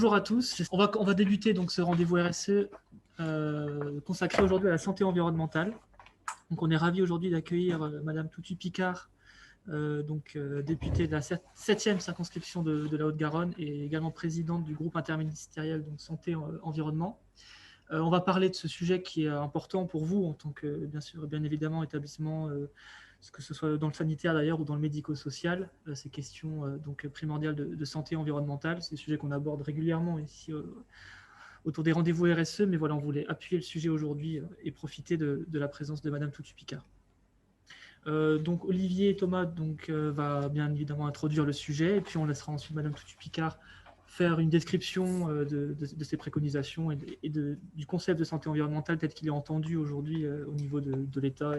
Bonjour à tous. On va débuter donc ce rendez-vous RSE consacré aujourd'hui à la santé environnementale. Donc on est ravi aujourd'hui d'accueillir Madame Toutu-Picard, députée de la 7e circonscription de la Haute-Garonne et également présidente du groupe interministériel donc santé environnement. On va parler de ce sujet qui est important pour vous en tant que bien évidemment établissement, que ce soit dans le sanitaire d'ailleurs ou dans le médico-social, ces questions donc primordiales de santé environnementale, c'est des sujets qu'on aborde régulièrement ici autour des rendez-vous RSE, mais voilà, on voulait appuyer le sujet aujourd'hui et profiter de la présence de Madame Toutu-Picard. Donc Olivier et Thomas va bien évidemment introduire le sujet et puis on laissera ensuite Madame Toutu-Picard faire une description de ces préconisations et du concept de santé environnementale tel qu'il est entendu aujourd'hui au niveau de l'État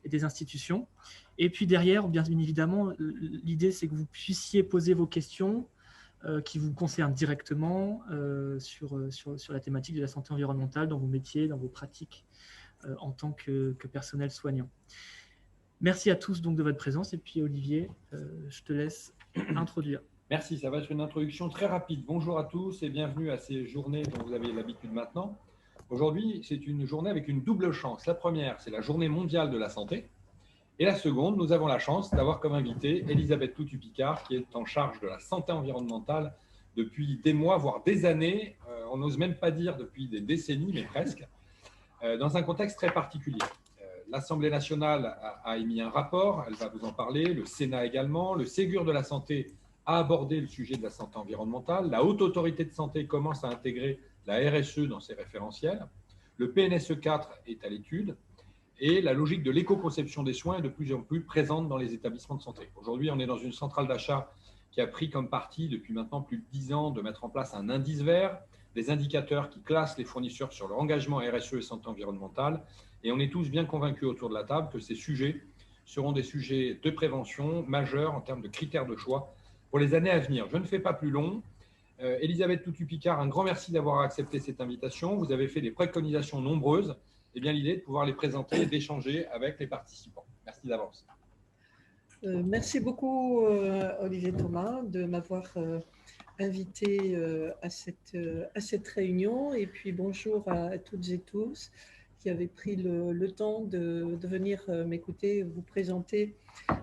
et des institutions. Et puis derrière, bien évidemment, l'idée c'est que vous puissiez poser vos questions qui vous concernent directement sur la thématique de la santé environnementale dans vos métiers, dans vos pratiques en tant que personnel soignant. Merci à tous donc de votre présence et puis Olivier, je te laisse introduire. Merci, ça va être une introduction très rapide. Bonjour à tous et bienvenue à ces journées dont vous avez l'habitude maintenant. Aujourd'hui, c'est une journée avec une double chance. La première, c'est la journée mondiale de la santé. Et la seconde, nous avons la chance d'avoir comme invitée Elisabeth Toutu-Picard, qui est en charge de la santé environnementale depuis des mois, voire des années. On n'ose même pas dire depuis des décennies, mais presque, dans un contexte très particulier. L'Assemblée nationale a émis un rapport, elle va vous en parler, le Sénat également, le Ségur de la santé a abordé le sujet de la santé environnementale. La Haute Autorité de Santé commence à intégrer la RSE dans ses référentiels. Le PNSE 4 est à l'étude et la logique de l'éco-conception des soins est de plus en plus présente dans les établissements de santé. Aujourd'hui, on est dans une centrale d'achat qui a pris comme parti depuis maintenant plus de 10 ans de mettre en place un indice vert, des indicateurs qui classent les fournisseurs sur leur engagement RSE et santé environnementale. Et on est tous bien convaincus autour de la table que ces sujets seront des sujets de prévention majeurs en termes de critères de choix pour les années à venir. Je ne fais pas plus long. Elisabeth Toutu-Picard, un grand merci d'avoir accepté cette invitation. Vous avez fait des préconisations nombreuses. Et bien l'idée de pouvoir les présenter et d'échanger avec les participants. Merci d'avance. Merci beaucoup Olivier Thomas de m'avoir invité à cette réunion. Et puis bonjour à toutes et tous qui avaient pris le temps de venir m'écouter, vous présenter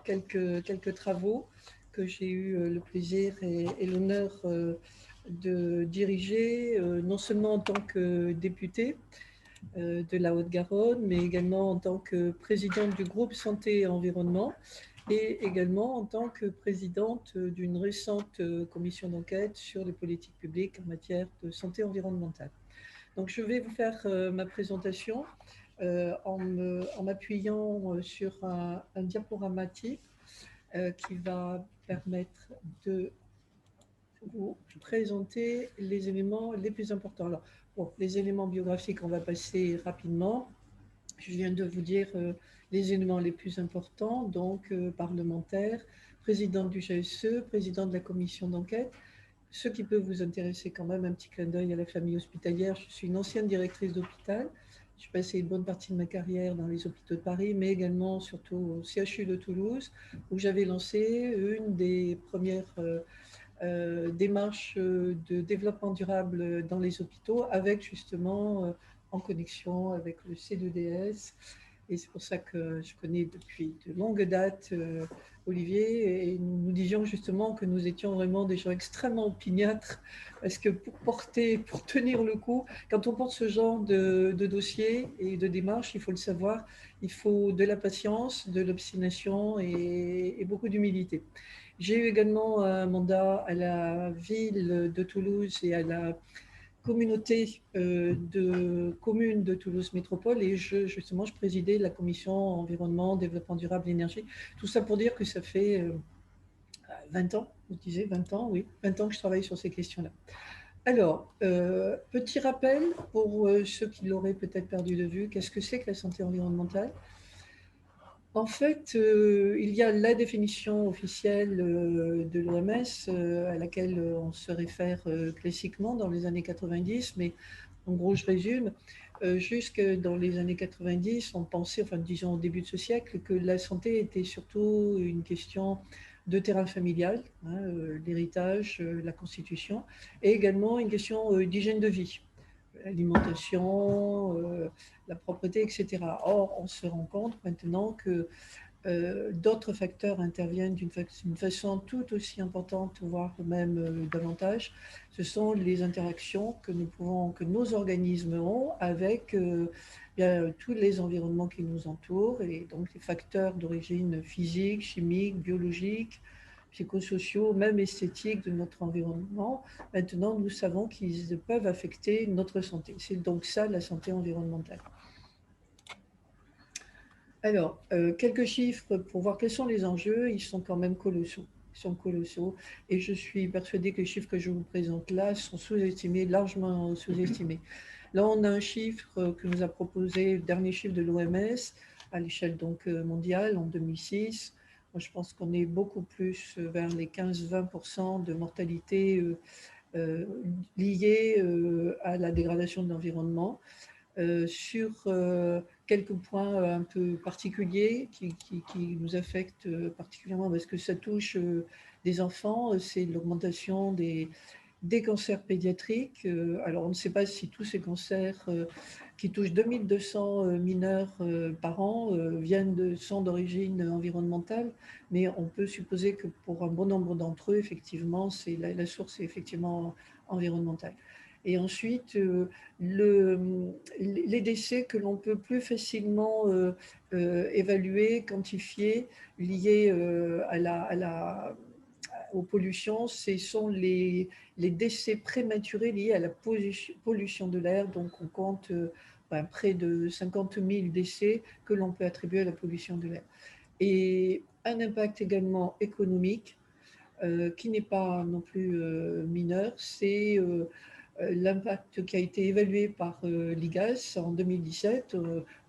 quelques travaux que j'ai eu le plaisir et l'honneur de diriger, non seulement en tant que députée de la Haute-Garonne, mais également en tant que présidente du groupe Santé et Environnement et également en tant que présidente d'une récente commission d'enquête sur les politiques publiques en matière de santé environnementale. Donc je vais vous faire ma présentation en m'appuyant sur un diaporamatique qui va permettre de vous présenter les éléments les plus importants. Alors, bon, les éléments biographiques, on va passer rapidement. Je viens de vous dire les éléments les plus importants, donc parlementaire, présidente du GSE, présidente de la commission d'enquête. Ce qui peut vous intéresser quand même, un petit clin d'œil à la famille hospitalière. Je suis une ancienne directrice d'hôpital. J'ai passé une bonne partie de ma carrière dans les hôpitaux de Paris, mais également surtout au CHU de Toulouse, où j'avais lancé une des premières démarches de développement durable dans les hôpitaux, avec justement en connexion avec le C2DS. Et c'est pour ça que je connais depuis de longue date Olivier, et nous disions justement que nous étions vraiment des gens extrêmement opiniâtres, parce que pour tenir le coup, quand on porte ce genre de dossier et de démarche, il faut le savoir, il faut de la patience, de l'obstination et beaucoup d'humilité. J'ai eu également un mandat à la ville de Toulouse et à la communauté de communes de Toulouse Métropole, et justement je présidais la commission environnement, développement durable, énergie. Tout ça pour dire que ça fait 20 ans, vous disiez 20 ans, oui, 20 ans que je travaille sur ces questions-là. Alors, petit rappel pour ceux qui l'auraient peut-être perdu de vue, qu'est-ce que c'est que la santé environnementale ? En fait, il y a la définition officielle de l'OMS à laquelle on se réfère classiquement dans les années 90, mais en gros, je résume, jusque dans les années 90, on pensait, enfin disons au début de ce siècle, que la santé était surtout une question de terrain familial, hein, l'héritage, la constitution, et également une question d'hygiène de vie, l'alimentation, la propreté, etc. Or, on se rend compte maintenant que d'autres facteurs interviennent d'une façon tout aussi importante, voire même davantage. Ce sont les interactions que nos organismes ont avec bien, tous les environnements qui nous entourent, et donc les facteurs d'origine physique, chimique, biologique, psychosociaux, même esthétiques de notre environnement. Maintenant, nous savons qu'ils peuvent affecter notre santé. C'est donc ça la santé environnementale. Alors, quelques chiffres pour voir quels sont les enjeux. Ils sont quand même colossaux. Ils sont colossaux. Et je suis persuadée que les chiffres que je vous présente là sont sous-estimés, largement sous-estimés. Là, on a un chiffre que nous a proposé, le dernier chiffre de l'OMS, à l'échelle donc mondiale, en 2006. Moi, je pense qu'on est beaucoup plus vers les 15-20% de mortalité liée à la dégradation de l'environnement. Sur quelques points un peu particuliers qui nous affectent particulièrement parce que ça touche des enfants, c'est l'augmentation des cancers pédiatriques. Alors, on ne sait pas si tous ces cancers qui touchent 2200 mineurs par an sont d'origine environnementale, mais on peut supposer que pour un bon nombre d'entre eux, effectivement, la source est effectivement environnementale. Et ensuite, les décès que l'on peut plus facilement évaluer, quantifier, liés aux pollutions, ce sont les décès prématurés liés à la pollution de l'air. Donc, on compte près de 50 000 décès que l'on peut attribuer à la pollution de l'air. Et un impact également économique, qui n'est pas non plus mineur, c'est l'impact qui a été évalué par l'IGAS en 2017.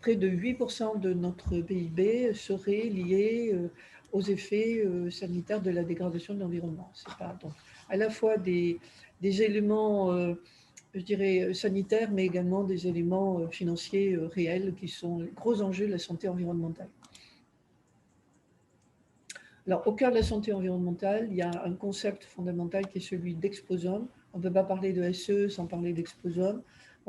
Près de 8% de notre PIB serait lié aux effets sanitaires de la dégradation de l'environnement. C'est pas donc à la fois des éléments, je dirais, sanitaires, mais également des éléments financiers réels qui sont les gros enjeux de la santé environnementale. Alors, au cœur de la santé environnementale, il y a un concept fondamental qui est celui d'exposome. On ne peut pas parler de SE sans parler d'exposome.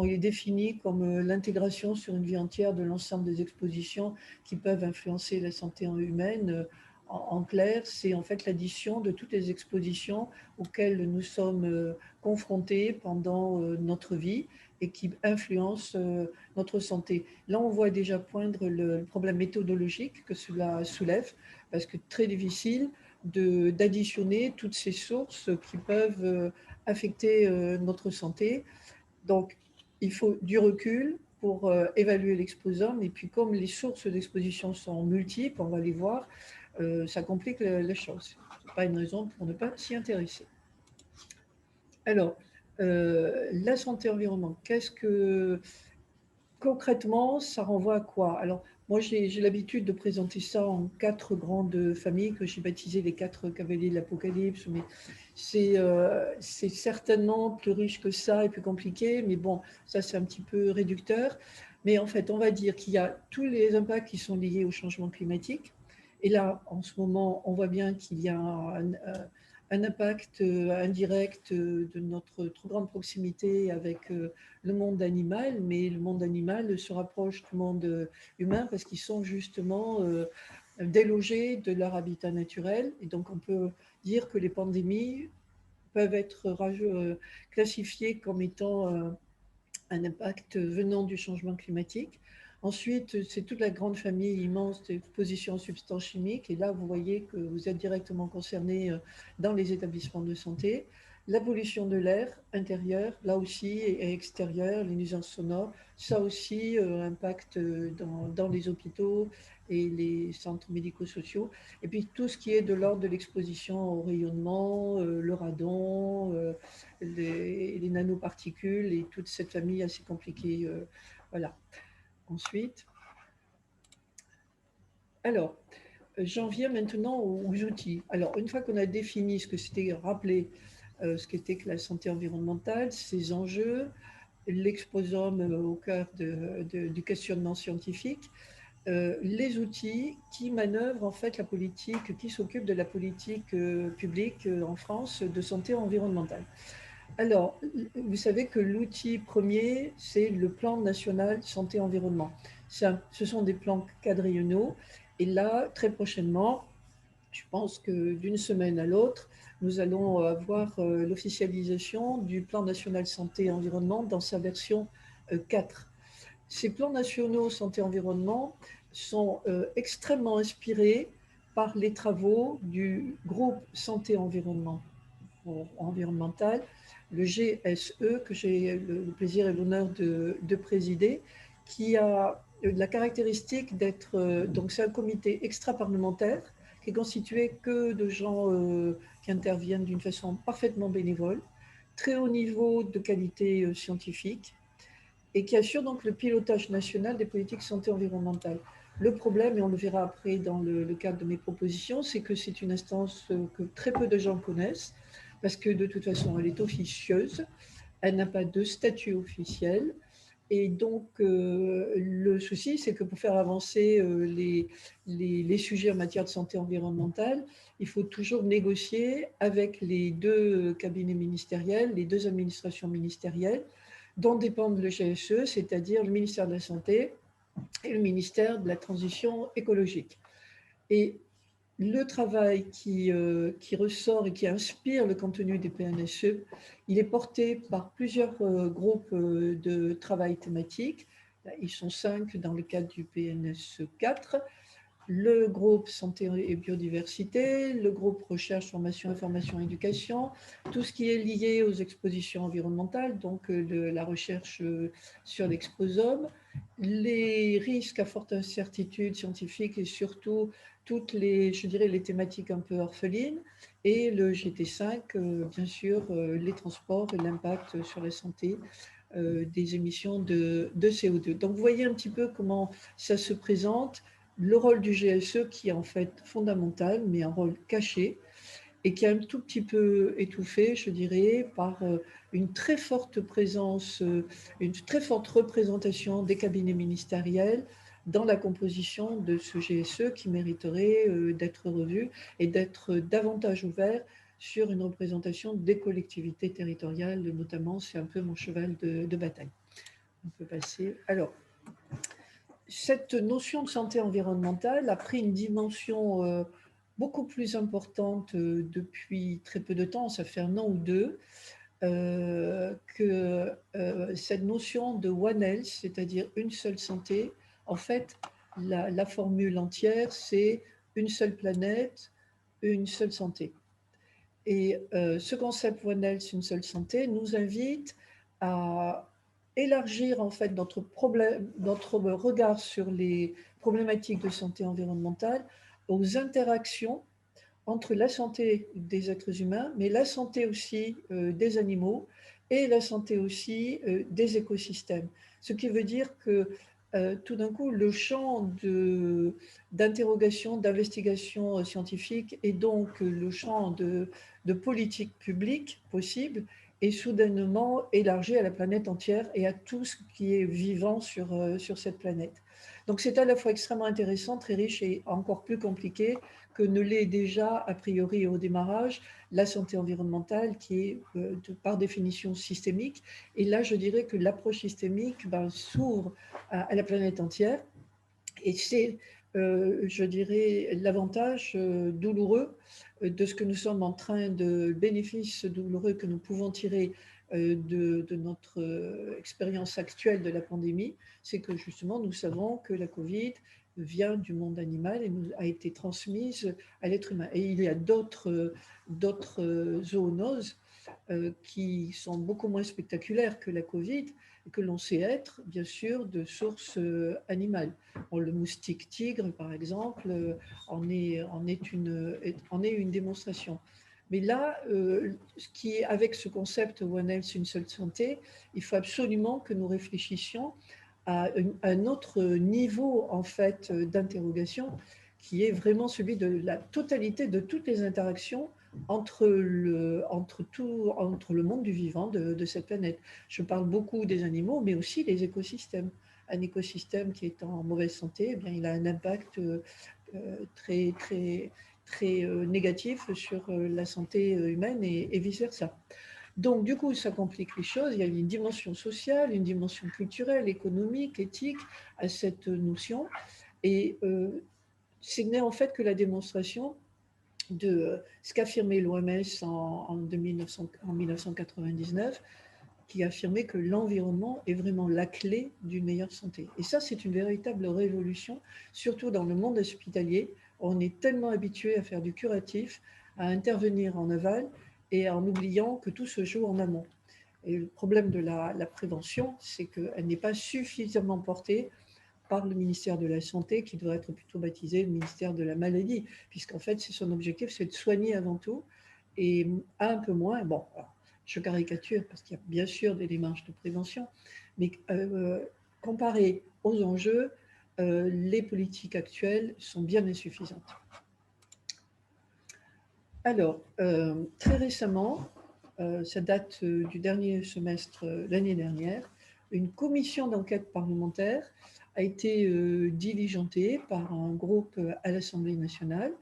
Il est défini comme l'intégration sur une vie entière de l'ensemble des expositions qui peuvent influencer la santé humaine. En clair, c'est en fait l'addition de toutes les expositions auxquelles nous sommes confrontés pendant notre vie et qui influencent notre santé. Là, on voit déjà poindre le problème méthodologique que cela soulève, parce que très difficile d'additionner toutes ces sources qui peuvent affecter notre santé. Donc, il faut du recul pour évaluer l'exposome. Et puis, comme les sources d'exposition sont multiples, on va les voir, ça complique la chose. Ce n'est pas une raison pour ne pas s'y intéresser. Alors, la santé environnementale, qu'est-ce que concrètement, ça renvoie à quoi? Alors, moi, j'ai l'habitude de présenter ça en 4 grandes familles que j'ai baptisées les 4 cavaliers de l'Apocalypse, mais c'est certainement plus riche que ça et plus compliqué, mais bon, ça c'est un petit peu réducteur. Mais en fait, on va dire qu'il y a tous les impacts qui sont liés au changement climatique. Et là, en ce moment, on voit bien qu'il y a un impact indirect de notre trop grande proximité avec le monde animal, mais le monde animal se rapproche du monde humain parce qu'ils sont justement délogés de leur habitat naturel. Et donc, on peut dire que les pandémies peuvent être classifiées comme étant un impact venant du changement climatique. Ensuite, c'est toute la grande famille immense d'exposition aux substances chimiques. Et là, vous voyez que vous êtes directement concerné dans les établissements de santé. La pollution de l'air intérieur, là aussi, et extérieur, les nuisances sonores, ça aussi impacte dans les hôpitaux et les centres médico-sociaux. Et puis tout ce qui est de l'ordre de l'exposition au rayonnement, le radon, les nanoparticules et toute cette famille assez compliquée. Voilà. Ensuite, alors, j'en viens maintenant aux outils. Alors, une fois qu'on a défini ce que c'était, rappelé ce qu'était que la santé environnementale, ses enjeux, l'exposome au cœur du questionnement scientifique, les outils qui manœuvrent en fait la politique, qui s'occupent de la politique publique en France de santé environnementale. Alors, vous savez que l'outil premier, c'est le plan national santé-environnement. Ce sont des plans quadriennaux. Et là, très prochainement, je pense que d'une semaine à l'autre, nous allons avoir l'officialisation du plan national santé-environnement dans sa version 4. Ces plans nationaux santé-environnement sont extrêmement inspirés par les travaux du groupe santé-environnement environnemental, le GSE, que j'ai le plaisir et l'honneur de présider, qui a la caractéristique d'être, donc c'est un comité extra-parlementaire qui est constitué que de gens qui interviennent d'une façon parfaitement bénévole, très haut niveau de qualité scientifique, et qui assure donc le pilotage national des politiques santé environnementale. Le problème, et on le verra après dans le cadre de mes propositions, c'est que c'est une instance que très peu de gens connaissent, parce que de toute façon, elle est officieuse, elle n'a pas de statut officiel, et donc le souci, c'est que pour faire avancer les sujets en matière de santé environnementale, il faut toujours négocier avec les deux cabinets ministériels, les deux administrations ministérielles, dont dépendent le GSE, c'est-à-dire le ministère de la Santé et le ministère de la Transition écologique. Et le travail qui ressort et qui inspire le contenu des PNSE, il est porté par plusieurs groupes de travail thématiques. Ils sont 5 dans le cadre du PNSE 4. Le groupe santé et biodiversité, le groupe recherche, formation, information, éducation, tout ce qui est lié aux expositions environnementales, donc la recherche sur l'exposome, les risques à forte incertitude scientifique et surtout toutes les, je dirais, les thématiques un peu orphelines, et le GT5, bien sûr, les transports et l'impact sur la santé des émissions de CO2. Donc vous voyez un petit peu comment ça se présente. Le rôle du GSE qui est en fait fondamental, mais un rôle caché et qui est un tout petit peu étouffé, je dirais, par une très forte présence, une très forte représentation des cabinets ministériels dans la composition de ce GSE qui mériterait d'être revu et d'être davantage ouvert sur une représentation des collectivités territoriales, notamment, c'est un peu mon cheval de bataille. On peut passer. Alors, cette notion de santé environnementale a pris une dimension beaucoup plus importante depuis très peu de temps, ça fait un an ou deux, que cette notion de One Health, c'est-à-dire une seule santé. En fait, la formule entière, c'est une seule planète, une seule santé. Et ce concept One Health, une seule santé, nous invite à élargir en fait notre regard sur les problématiques de santé environnementale aux interactions entre la santé des êtres humains, mais la santé aussi des animaux et la santé aussi des écosystèmes. Ce qui veut dire que tout d'un coup, le champ d'interrogation, d'investigation scientifique et donc le champ de politique publique possible est soudainement élargi à la planète entière et à tout ce qui est vivant sur cette planète. Donc c'est à la fois extrêmement intéressant, très riche et encore plus compliqué que ne l'est déjà, a priori au démarrage, la santé environnementale qui est par définition systémique. Et là, je dirais que l'approche systémique s'ouvre à la planète entière. Et c'est, je dirais, l'avantage douloureux de ce que nous sommes en train de, bénéfice douloureux que nous pouvons tirer de notre expérience actuelle de la pandémie, c'est que justement nous savons que la Covid vient du monde animal et a été transmise à l'être humain. Et il y a d'autres zoonoses qui sont beaucoup moins spectaculaires que la Covid et que l'on sait être, bien sûr, de source animale. Bon, le moustique tigre, par exemple, en est une démonstration. Mais là, avec ce concept One Health, une seule santé, il faut absolument que nous réfléchissions à un autre niveau en fait d'interrogation qui est vraiment celui de la totalité de toutes les interactions entre le monde du vivant de cette planète. Je parle beaucoup des animaux, mais aussi des écosystèmes. un écosystème qui est en mauvaise santé, eh bien, il a un impact très, très, très négatif sur la santé humaine et vice-versa. Donc, du coup, ça complique les choses. Il y a une dimension sociale, une dimension culturelle, économique, éthique à cette notion. Et ce n'est en fait que la démonstration de ce qu'affirmait l'OMS en 1999, qui affirmait que l'environnement est vraiment la clé d'une meilleure santé. Et ça, c'est une véritable révolution, surtout dans le monde hospitalier. On est tellement habitué à faire du curatif, à intervenir en aval et en oubliant que tout se joue en amont. Et le problème de la prévention, c'est qu'elle n'est pas suffisamment portée par le ministère de la Santé, qui devrait être plutôt baptisé le ministère de la Maladie, puisqu'en fait, son objectif, c'est de soigner avant tout, et un peu moins, bon, alors, je caricature, parce qu'il y a bien sûr des démarches de prévention, mais comparé aux enjeux, les politiques actuelles sont bien insuffisantes. Alors, très récemment, ça date du dernier semestre l'année dernière, une commission d'enquête parlementaire a été diligentée par un groupe à l'Assemblée nationale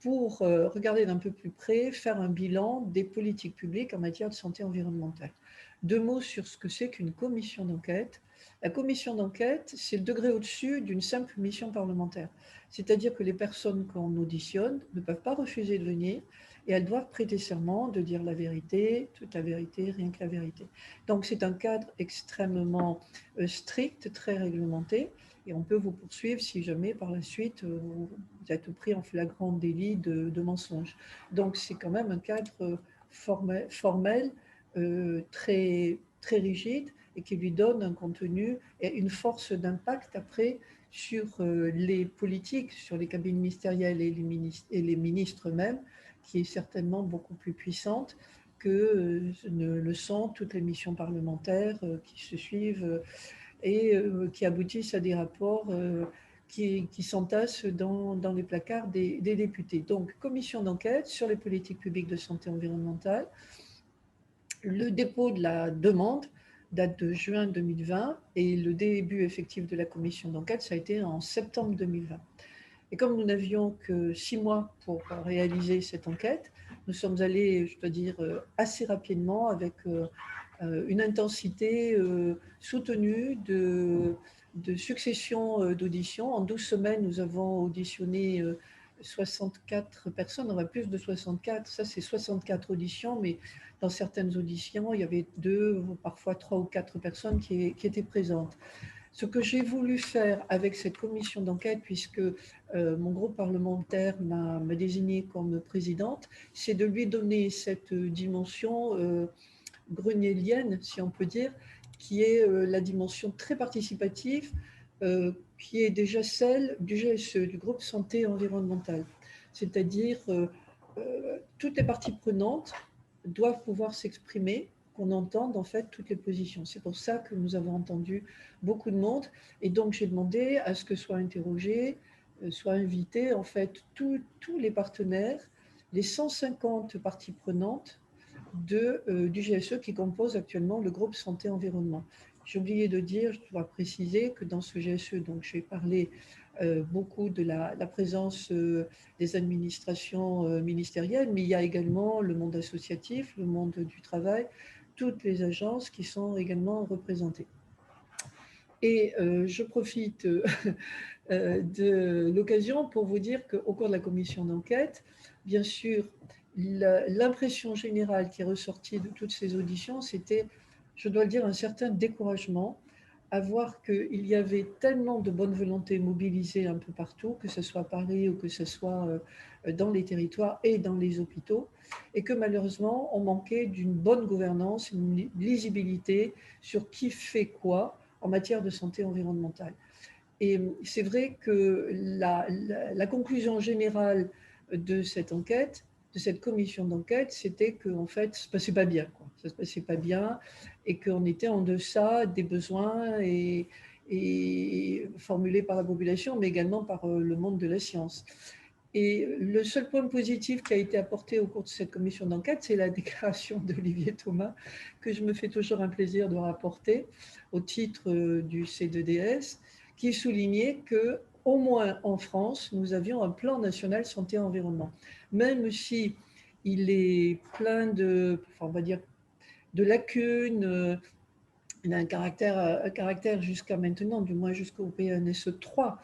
pour regarder d'un peu plus près, faire un bilan des politiques publiques en matière de santé environnementale. 2 mots sur ce que c'est qu'une commission d'enquête. La commission d'enquête, c'est le degré au-dessus d'une simple mission parlementaire. C'est-à-dire que les personnes qu'on auditionne ne peuvent pas refuser de venir et elles doivent prêter serment de dire la vérité, toute la vérité, rien que la vérité. Donc c'est un cadre extrêmement strict, très réglementé, et on peut vous poursuivre si jamais par la suite vous êtes pris en flagrant délit de mensonge. Donc c'est quand même un cadre formel très, très rigide et qui lui donne un contenu et une force d'impact après sur les politiques, sur les cabines ministérielles et les ministres eux-mêmes, qui est certainement beaucoup plus puissante que ne le sont toutes les missions parlementaires qui se suivent et qui aboutissent à des rapports qui s'entassent dans les placards des députés. Donc, commission d'enquête sur les politiques publiques de santé environnementale. Le dépôt de la demande date de juin 2020 et le début effectif de la commission d'enquête, ça a été en septembre 2020. Et comme nous n'avions que 6 mois pour réaliser cette enquête, nous sommes allés, je dois dire, assez rapidement avec une intensité soutenue de succession d'auditions. En 12 semaines, nous avons auditionné 64 personnes, on va plus de 64, ça c'est 64 auditions, mais dans certaines auditions, il y avait 2, parfois 3 ou 4 personnes qui étaient présentes. Ce que j'ai voulu faire avec cette commission d'enquête, puisque mon groupe parlementaire m'a désignée comme présidente, c'est de lui donner cette dimension grenellienne, si on peut dire, qui est la dimension très participative, qui est déjà celle du GSE, du groupe santé environnementale. C'est-à-dire toutes les parties prenantes doivent pouvoir s'exprimer, qu'on entende en fait toutes les positions. C'est pour ça que nous avons entendu beaucoup de monde et donc j'ai demandé à ce que soient interrogés, soient invités en fait tous les partenaires, les 150 parties prenantes du GSE qui compose actuellement le groupe santé environnement. J'ai oublié de dire, je dois préciser que dans ce GSE, donc j'ai parlé beaucoup de la présence des administrations ministérielles, mais il y a également le monde associatif, le monde du travail, toutes les agences qui sont également représentées. Et je profite de l'occasion pour vous dire qu'au cours de la commission d'enquête, bien sûr, l'impression générale qui est ressortie de toutes ces auditions, c'était, je dois le dire, un certain découragement à voir qu'il y avait tellement de bonne volonté mobilisée un peu partout, que ce soit à Paris ou que ce soit dans les territoires et dans les hôpitaux, et que malheureusement, on manquait d'une bonne gouvernance, une lisibilité sur qui fait quoi en matière de santé environnementale. Et c'est vrai que la conclusion générale de cette enquête, de cette commission d'enquête, c'était qu'en fait, ça ne se passait pas bien, quoi. Ça ne se passait pas bien et qu'on était en deçà des besoins et formulés par la population, mais également par le monde de la science. Et le seul point positif qui a été apporté au cours de cette commission d'enquête, c'est la déclaration d'Olivier Thomas, que je me fais toujours un plaisir de rapporter au titre du C2DS, qui soulignait que, au moins en France, nous avions un plan national santé-environnement. Même si il est plein de, enfin, on va dire, de lacunes, il a un caractère jusqu'à maintenant, du moins jusqu'au PNSE 3,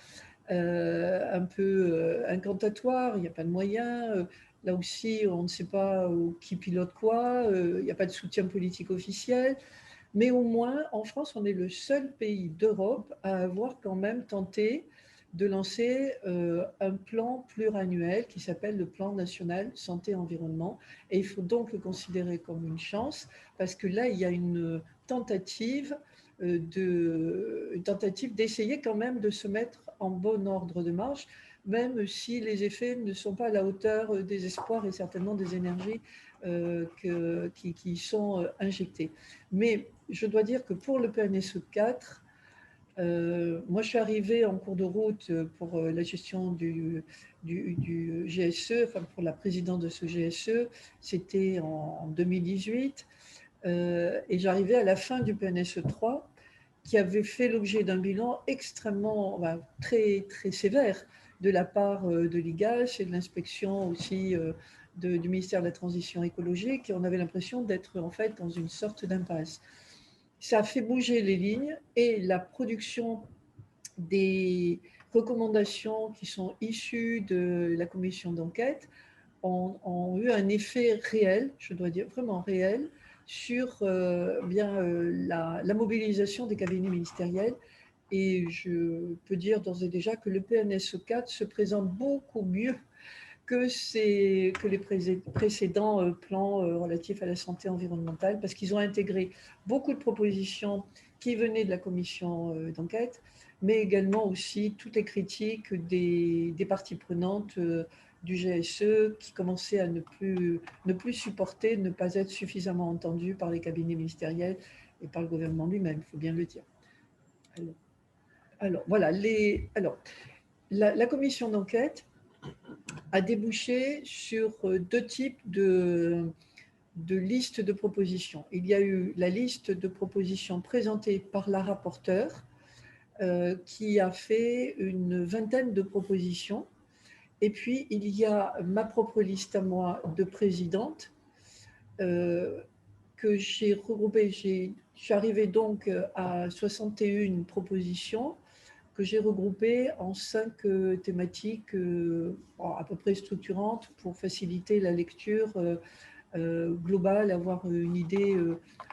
un peu incantatoire, il n'y a pas de moyens. Là aussi, on ne sait pas qui pilote quoi, il n'y a pas de soutien politique officiel. Mais au moins, en France, on est le seul pays d'Europe à avoir quand même tenté de lancer un plan pluriannuel qui s'appelle le Plan national santé-environnement. Et il faut donc le considérer comme une chance, parce que là, il y a une tentative d'essayer quand même de se mettre en bon ordre de marche, même si les effets ne sont pas à la hauteur des espoirs et certainement des énergies qui sont injectées. Mais je dois dire que pour le PNSE 4, moi je suis arrivée en cours de route pour la gestion du GSE, enfin pour la présidence de ce GSE, c'était en 2018, et j'arrivais à la fin du PNSE 3, qui avait fait l'objet d'un bilan extrêmement, très, très sévère de la part de l'IGAS et de l'inspection aussi du ministère de la Transition écologique, et on avait l'impression d'être en fait dans une sorte d'impasse. Ça a fait bouger les lignes et la production des recommandations qui sont issues de la commission d'enquête ont eu un effet réel, je dois dire vraiment réel, sur la mobilisation des cabinets ministériels. Et je peux dire d'ores et déjà que le PNSE 4 se présente beaucoup mieux que les précédents plans relatifs à la santé environnementale, parce qu'ils ont intégré beaucoup de propositions qui venaient de la commission d'enquête, mais également aussi toutes les critiques des parties prenantes du GSE qui commençaient à ne plus supporter, ne pas être suffisamment entendus par les cabinets ministériels et par le gouvernement lui-même, il faut bien le dire. Alors voilà, la commission d'enquête a débouché sur deux types de listes de propositions. Il y a eu la liste de propositions présentée par la rapporteure, qui a fait une vingtaine de propositions. Et puis, il y a ma propre liste à moi de présidente, que j'ai regroupée. Je suis arrivée donc à 61 propositions que j'ai regroupées en 5 thématiques à peu près structurantes pour faciliter la lecture globale, avoir une idée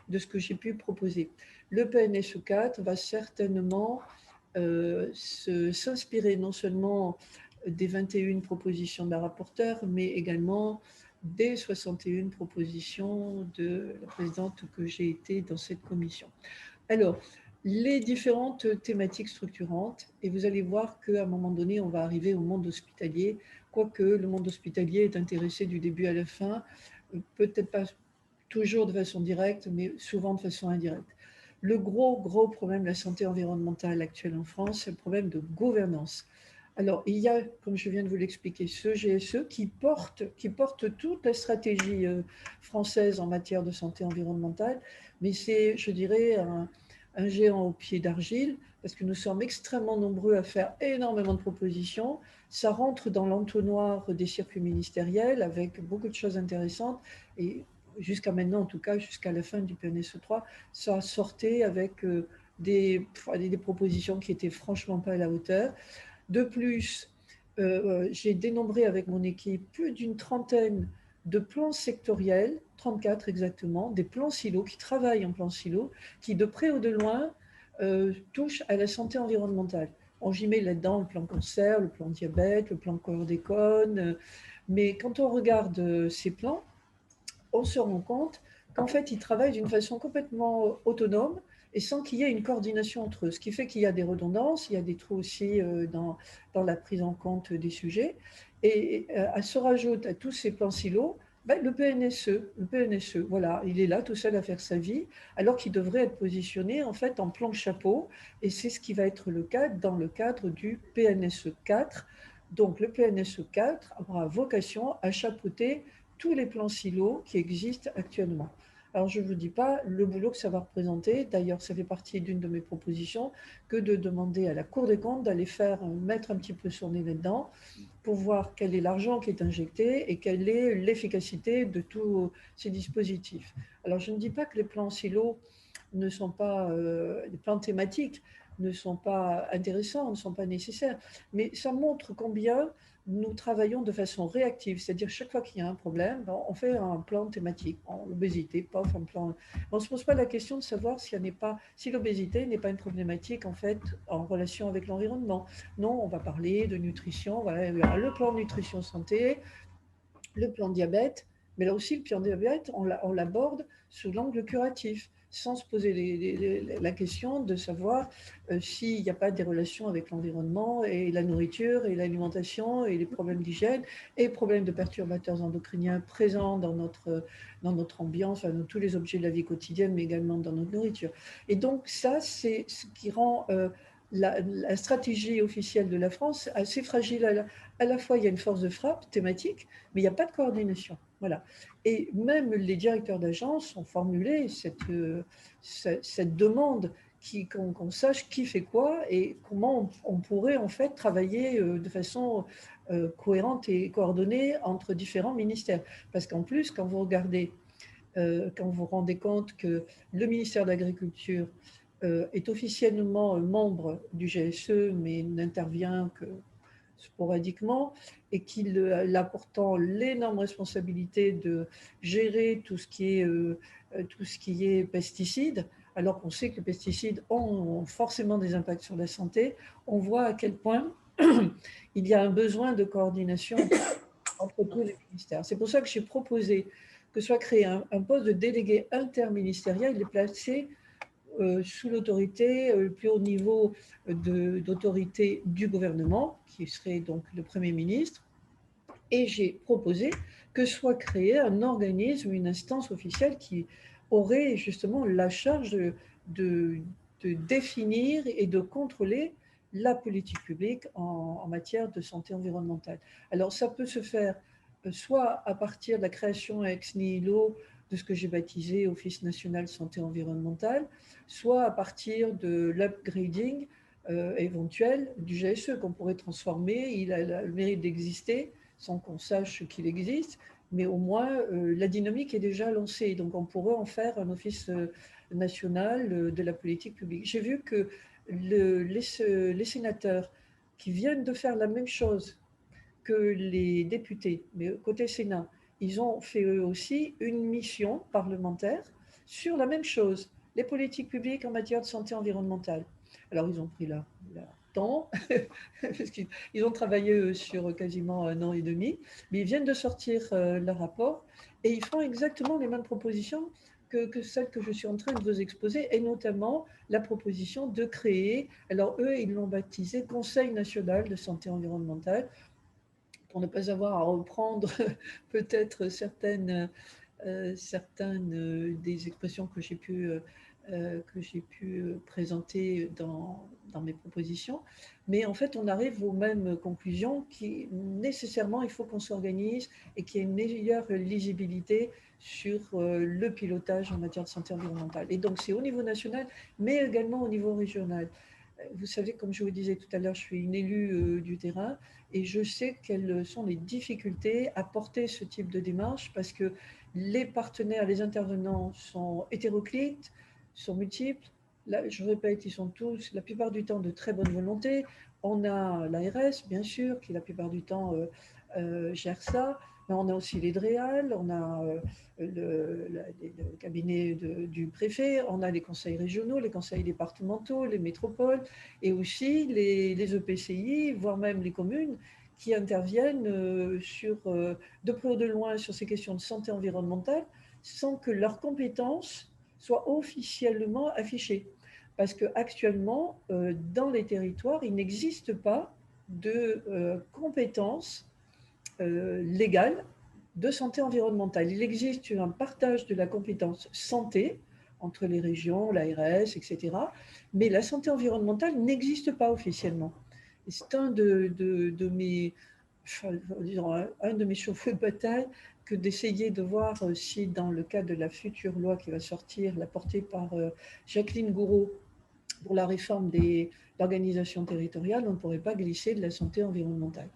de ce que j'ai pu proposer. Le PNSE 4 va certainement s'inspirer non seulement des 21 propositions de la rapporteure, mais également des 61 propositions de la présidente que j'ai été dans cette commission. Alors, les différentes thématiques structurantes, et vous allez voir qu'à un moment donné, on va arriver au monde hospitalier, quoique le monde hospitalier est intéressé du début à la fin, peut-être pas toujours de façon directe, mais souvent de façon indirecte. Le gros problème de la santé environnementale actuelle en France, c'est le problème de gouvernance. Alors, il y a, comme je viens de vous l'expliquer, ce GSE qui porte toute la stratégie française en matière de santé environnementale, mais c'est, je dirais, un géant au pied d'argile, parce que nous sommes extrêmement nombreux à faire énormément de propositions. Ça rentre dans l'entonnoir des circuits ministériels avec beaucoup de choses intéressantes, et jusqu'à maintenant, en tout cas, jusqu'à la fin du PNSE 3, ça sortait avec des propositions qui étaient franchement pas à la hauteur. De plus, j'ai dénombré avec mon équipe plus d'une trentaine de plans sectoriels, 34 exactement, des plans silos, qui travaillent en plans silos, qui de près ou de loin touchent à la santé environnementale. J'y mets là-dedans le plan cancer, le plan diabète, le plan chlordécone, mais quand on regarde ces plans, on se rend compte qu'en fait, ils travaillent d'une façon complètement autonome et sans qu'il y ait une coordination entre eux, ce qui fait qu'il y a des redondances, il y a des trous aussi dans la prise en compte des sujets. Et se rajoute à tous ces plans silos le PNSE, voilà, il est là tout seul à faire sa vie, alors qu'il devrait être positionné en fait en plan chapeau, et c'est ce qui va être le cas dans le cadre du PNSE 4, Donc, le PNSE 4 aura vocation à chapeauter tous les plans silos qui existent actuellement. Alors, je ne vous dis pas le boulot que ça va représenter. D'ailleurs, ça fait partie d'une de mes propositions que de demander à la Cour des comptes d'aller mettre un petit peu son nez là-dedans pour voir quel est l'argent qui est injecté et quelle est l'efficacité de tous ces dispositifs. Alors, je ne dis pas que les plans silos ne sont pas, les plans thématiques ne sont pas intéressants, ne sont pas nécessaires, mais ça montre combien nous travaillons de façon réactive, c'est-à-dire chaque fois qu'il y a un problème, on fait un plan thématique, l'obésité, pas un plan. On ne se pose pas la question de savoir si l'obésité n'est pas une problématique en fait en relation avec l'environnement. Non, on va parler de nutrition, voilà, le plan nutrition santé, le plan diabète, mais là aussi le plan diabète, on l'aborde sous l'angle curatif, sans se poser la question de savoir s'il n'y a pas des relations avec l'environnement et la nourriture et l'alimentation et les problèmes d'hygiène et les problèmes de perturbateurs endocriniens présents dans notre ambiance, dans tous les objets de la vie quotidienne, mais également dans notre nourriture. Et donc ça, c'est ce qui rend la stratégie officielle de la France assez fragile. À la fois, il y a une force de frappe thématique, mais il n'y a pas de coordination. Voilà. Et même les directeurs d'agence ont formulé cette demande qu'on sache qui fait quoi et comment on pourrait en fait travailler de façon cohérente et coordonnée entre différents ministères. Parce qu'en plus, quand vous regardez, quand vous vous rendez compte que le ministère de l'Agriculture est officiellement membre du GSE, mais n'intervient que sporadiquement, et qu'il a pourtant l'énorme responsabilité de gérer tout ce qui est pesticides, alors qu'on sait que les pesticides ont forcément des impacts sur la santé, on voit à quel point il y a un besoin de coordination entre tous les ministères. C'est pour ça que j'ai proposé que soit créé un poste de délégué interministériel. Il est placé sous l'autorité, le plus haut niveau d'autorité du gouvernement, qui serait donc le Premier ministre. Et j'ai proposé que soit créé un organisme, une instance officielle qui aurait justement la charge de définir et de contrôler la politique publique en matière de santé environnementale. Alors ça peut se faire soit à partir de la création ex nihilo de ce que j'ai baptisé Office national santé environnementale, soit à partir de l'upgrading éventuel du GSE qu'on pourrait transformer. Il a le mérite d'exister sans qu'on sache qu'il existe, mais au moins la dynamique est déjà lancée. Donc on pourrait en faire un office national de la politique publique. J'ai vu que les sénateurs qui viennent de faire la même chose que les députés, mais côté Sénat, ils ont fait eux aussi une mission parlementaire sur la même chose, les politiques publiques en matière de santé environnementale. Alors ils ont pris leur temps, parce qu'ils ont travaillé sur quasiment un an et demi, mais ils viennent de sortir leur rapport et ils font exactement les mêmes propositions que celles que je suis en train de vous exposer, et notamment la proposition de créer, alors eux, ils l'ont baptisé Conseil national de santé environnementale, pour ne pas avoir à reprendre peut-être certaines des expressions que j'ai pu présenter dans mes propositions. Mais en fait, on arrive aux mêmes conclusions qui, nécessairement, il faut qu'on s'organise et qu'il y ait une meilleure lisibilité sur le pilotage en matière de santé environnementale. Et donc, c'est au niveau national, mais également au niveau régional. Vous savez, comme je vous disais tout à l'heure, je suis une élue du terrain et je sais quelles sont les difficultés à porter ce type de démarche parce que les partenaires, les intervenants sont hétéroclites, sont multiples. Là, je répète, ils sont tous, la plupart du temps, de très bonne volonté. On a l'ARS, bien sûr, qui la plupart du temps gère ça. Mais on a aussi les DREAL, on a le cabinet du préfet, on a les conseils régionaux, les conseils départementaux, les métropoles, et aussi les EPCI, voire même les communes, qui interviennent de près ou de loin sur ces questions de santé environnementale, sans que leurs compétences soient officiellement affichées. Parce qu'actuellement, dans les territoires, il n'existe pas de compétences légales de santé environnementale. Il existe un partage de la compétence santé entre les régions, l'ARS, etc. Mais la santé environnementale n'existe pas officiellement. Et c'est de mes, enfin, disons, un de mes chevaux de bataille que d'essayer de voir si dans le cadre de la future loi qui va sortir, la portée par Jacqueline Gouraud pour la réforme de l'organisation territoriale, on ne pourrait pas glisser de la santé environnementale.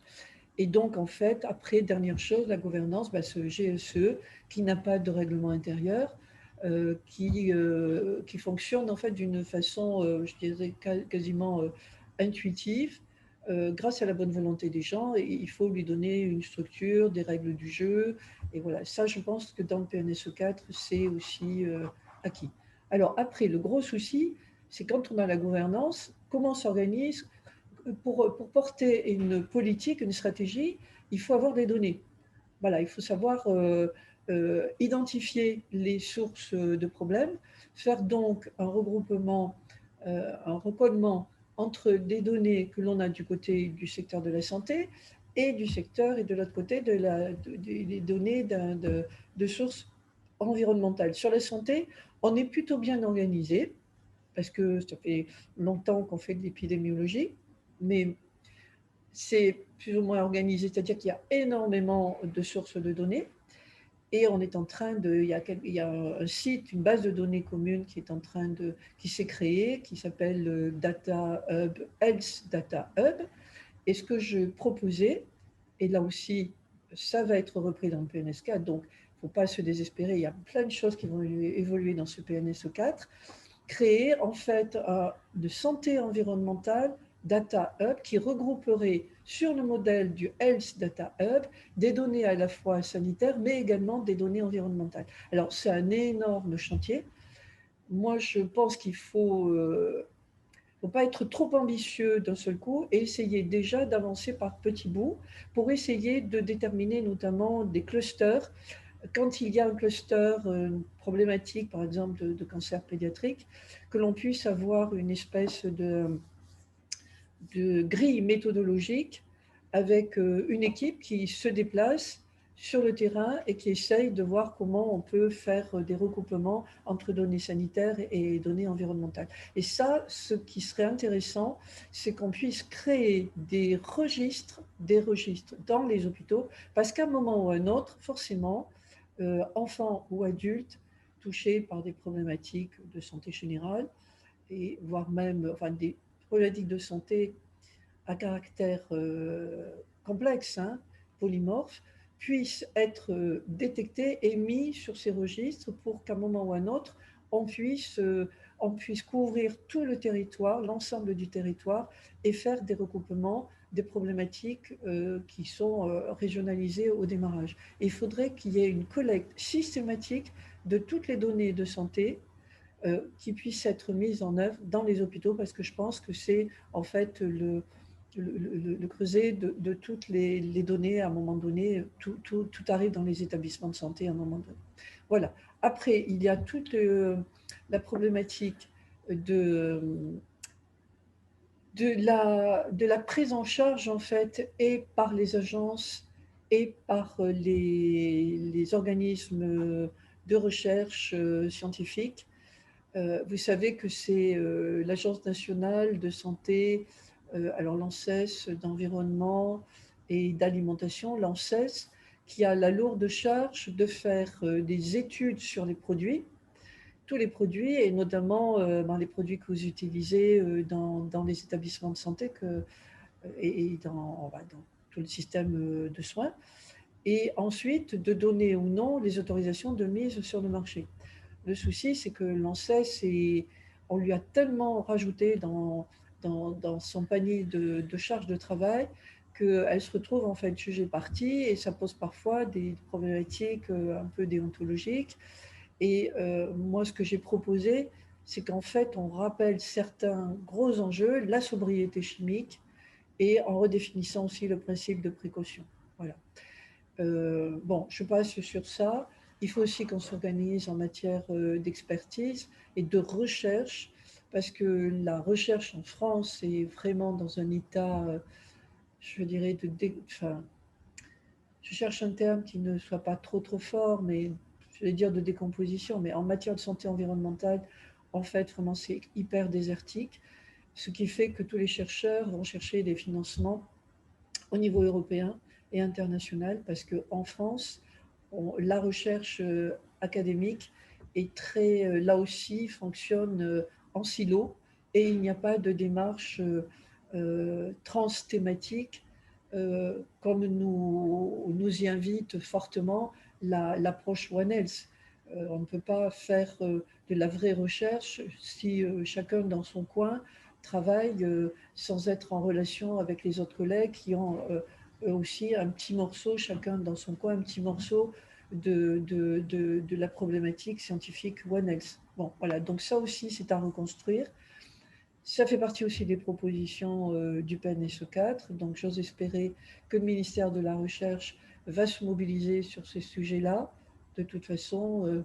Et donc, en fait, après, dernière chose, la gouvernance, ce GSE, qui n'a pas de règlement intérieur, qui fonctionne en fait d'une façon, je dirais, quasiment intuitive, grâce à la bonne volonté des gens. Et il faut lui donner une structure, des règles du jeu. Et voilà, ça, je pense que dans le PNSE 4, c'est aussi acquis. Alors, après, le gros souci, c'est quand on a la gouvernance, comment s'organise pour porter une politique, une stratégie, il faut avoir des données. Voilà, il faut savoir identifier les sources de problèmes, faire donc un regroupement, un recodement entre des données que l'on a du côté du secteur de la santé et du secteur et de l'autre côté des données de sources environnementales. Sur la santé, on est plutôt bien organisé parce que ça fait longtemps qu'on fait de l'épidémiologie, mais c'est plus ou moins organisé, c'est-à-dire qu'il y a énormément de sources de données et on est en train de, il y a un site, une base de données commune qui s'est créée, qui s'appelle Data Hub, Health Data Hub. Et ce que je proposais, et là aussi, ça va être repris dans le PNS4, donc il ne faut pas se désespérer, il y a plein de choses qui vont évoluer dans ce PNS4, créer en fait de santé environnementale Data Hub qui regrouperait sur le modèle du Health Data Hub des données à la fois sanitaires mais également des données environnementales. Alors c'est un énorme chantier. Moi je pense qu'il faut pas être trop ambitieux d'un seul coup et essayer déjà d'avancer par petits bouts pour essayer de déterminer notamment des clusters. Quand il y a un cluster problématique, par exemple de cancer pédiatrique, que l'on puisse avoir une espèce de grille méthodologique avec une équipe qui se déplace sur le terrain et qui essaye de voir comment on peut faire des recoupements entre données sanitaires et données environnementales. Et ça, ce qui serait intéressant, c'est qu'on puisse créer des registres dans les hôpitaux, parce qu'à un moment ou à un autre, forcément, enfants ou adultes touchés par des problématiques de santé générale, et voire même des problématiques de santé à caractère complexe, polymorphe, puissent être détectés et mis sur ces registres pour qu'à un moment ou à un autre, on puisse couvrir tout le territoire, l'ensemble du territoire, et faire des recoupements des problématiques qui sont régionalisées au démarrage. Et il faudrait qu'il y ait une collecte systématique de toutes les données de santé qui puissent être mises en œuvre dans les hôpitaux, parce que je pense que c'est en fait le creuset de toutes les données à un moment donné. Tout arrive dans les établissements de santé à un moment donné. Voilà. Après, il y a toute la problématique de la prise en charge, en fait, et par les agences et par les organismes de recherche scientifique. Vous savez que c'est l'Agence nationale de santé, alors l'ANSES d'environnement et d'alimentation, l'ANSES, qui a la lourde charge de faire des études sur les produits, tous les produits, et notamment les produits que vous utilisez dans les établissements de santé et dans tout le système de soins, et ensuite de donner ou non les autorisations de mise sur le marché. Le souci, c'est que l'ANSES, on lui a tellement rajouté dans son panier de charges de travail qu'elle se retrouve en fait jugée partie, et ça pose parfois des problématiques un peu déontologiques. Et moi, ce que j'ai proposé, c'est qu'en fait, on rappelle certains gros enjeux, la sobriété chimique, et en redéfinissant aussi le principe de précaution. Voilà. Bon, je passe sur ça. Il faut aussi qu'on s'organise en matière d'expertise et de recherche, parce que la recherche en France est vraiment dans un état, je dirais, je cherche un terme qui ne soit pas trop fort, mais je vais dire de décomposition, mais en matière de santé environnementale, en fait, vraiment, c'est hyper désertique. ce qui fait que tous les chercheurs vont chercher des financements au niveau européen et international, parce qu'en France, la recherche académique est très, là aussi, fonctionne en silo, et il n'y a pas de démarche transthématique comme nous y invite fortement l'approche One Health. On ne peut pas faire de la vraie recherche si chacun dans son coin travaille sans être en relation avec les autres collègues qui ont eux aussi un petit morceau, chacun dans son coin, un petit morceau de la problématique scientifique One Health. Bon, voilà, donc ça aussi, c'est à reconstruire. Ça fait partie aussi des propositions du PNSE 4, donc j'ose espérer que le ministère de la Recherche va se mobiliser sur ces sujets-là. De toute façon,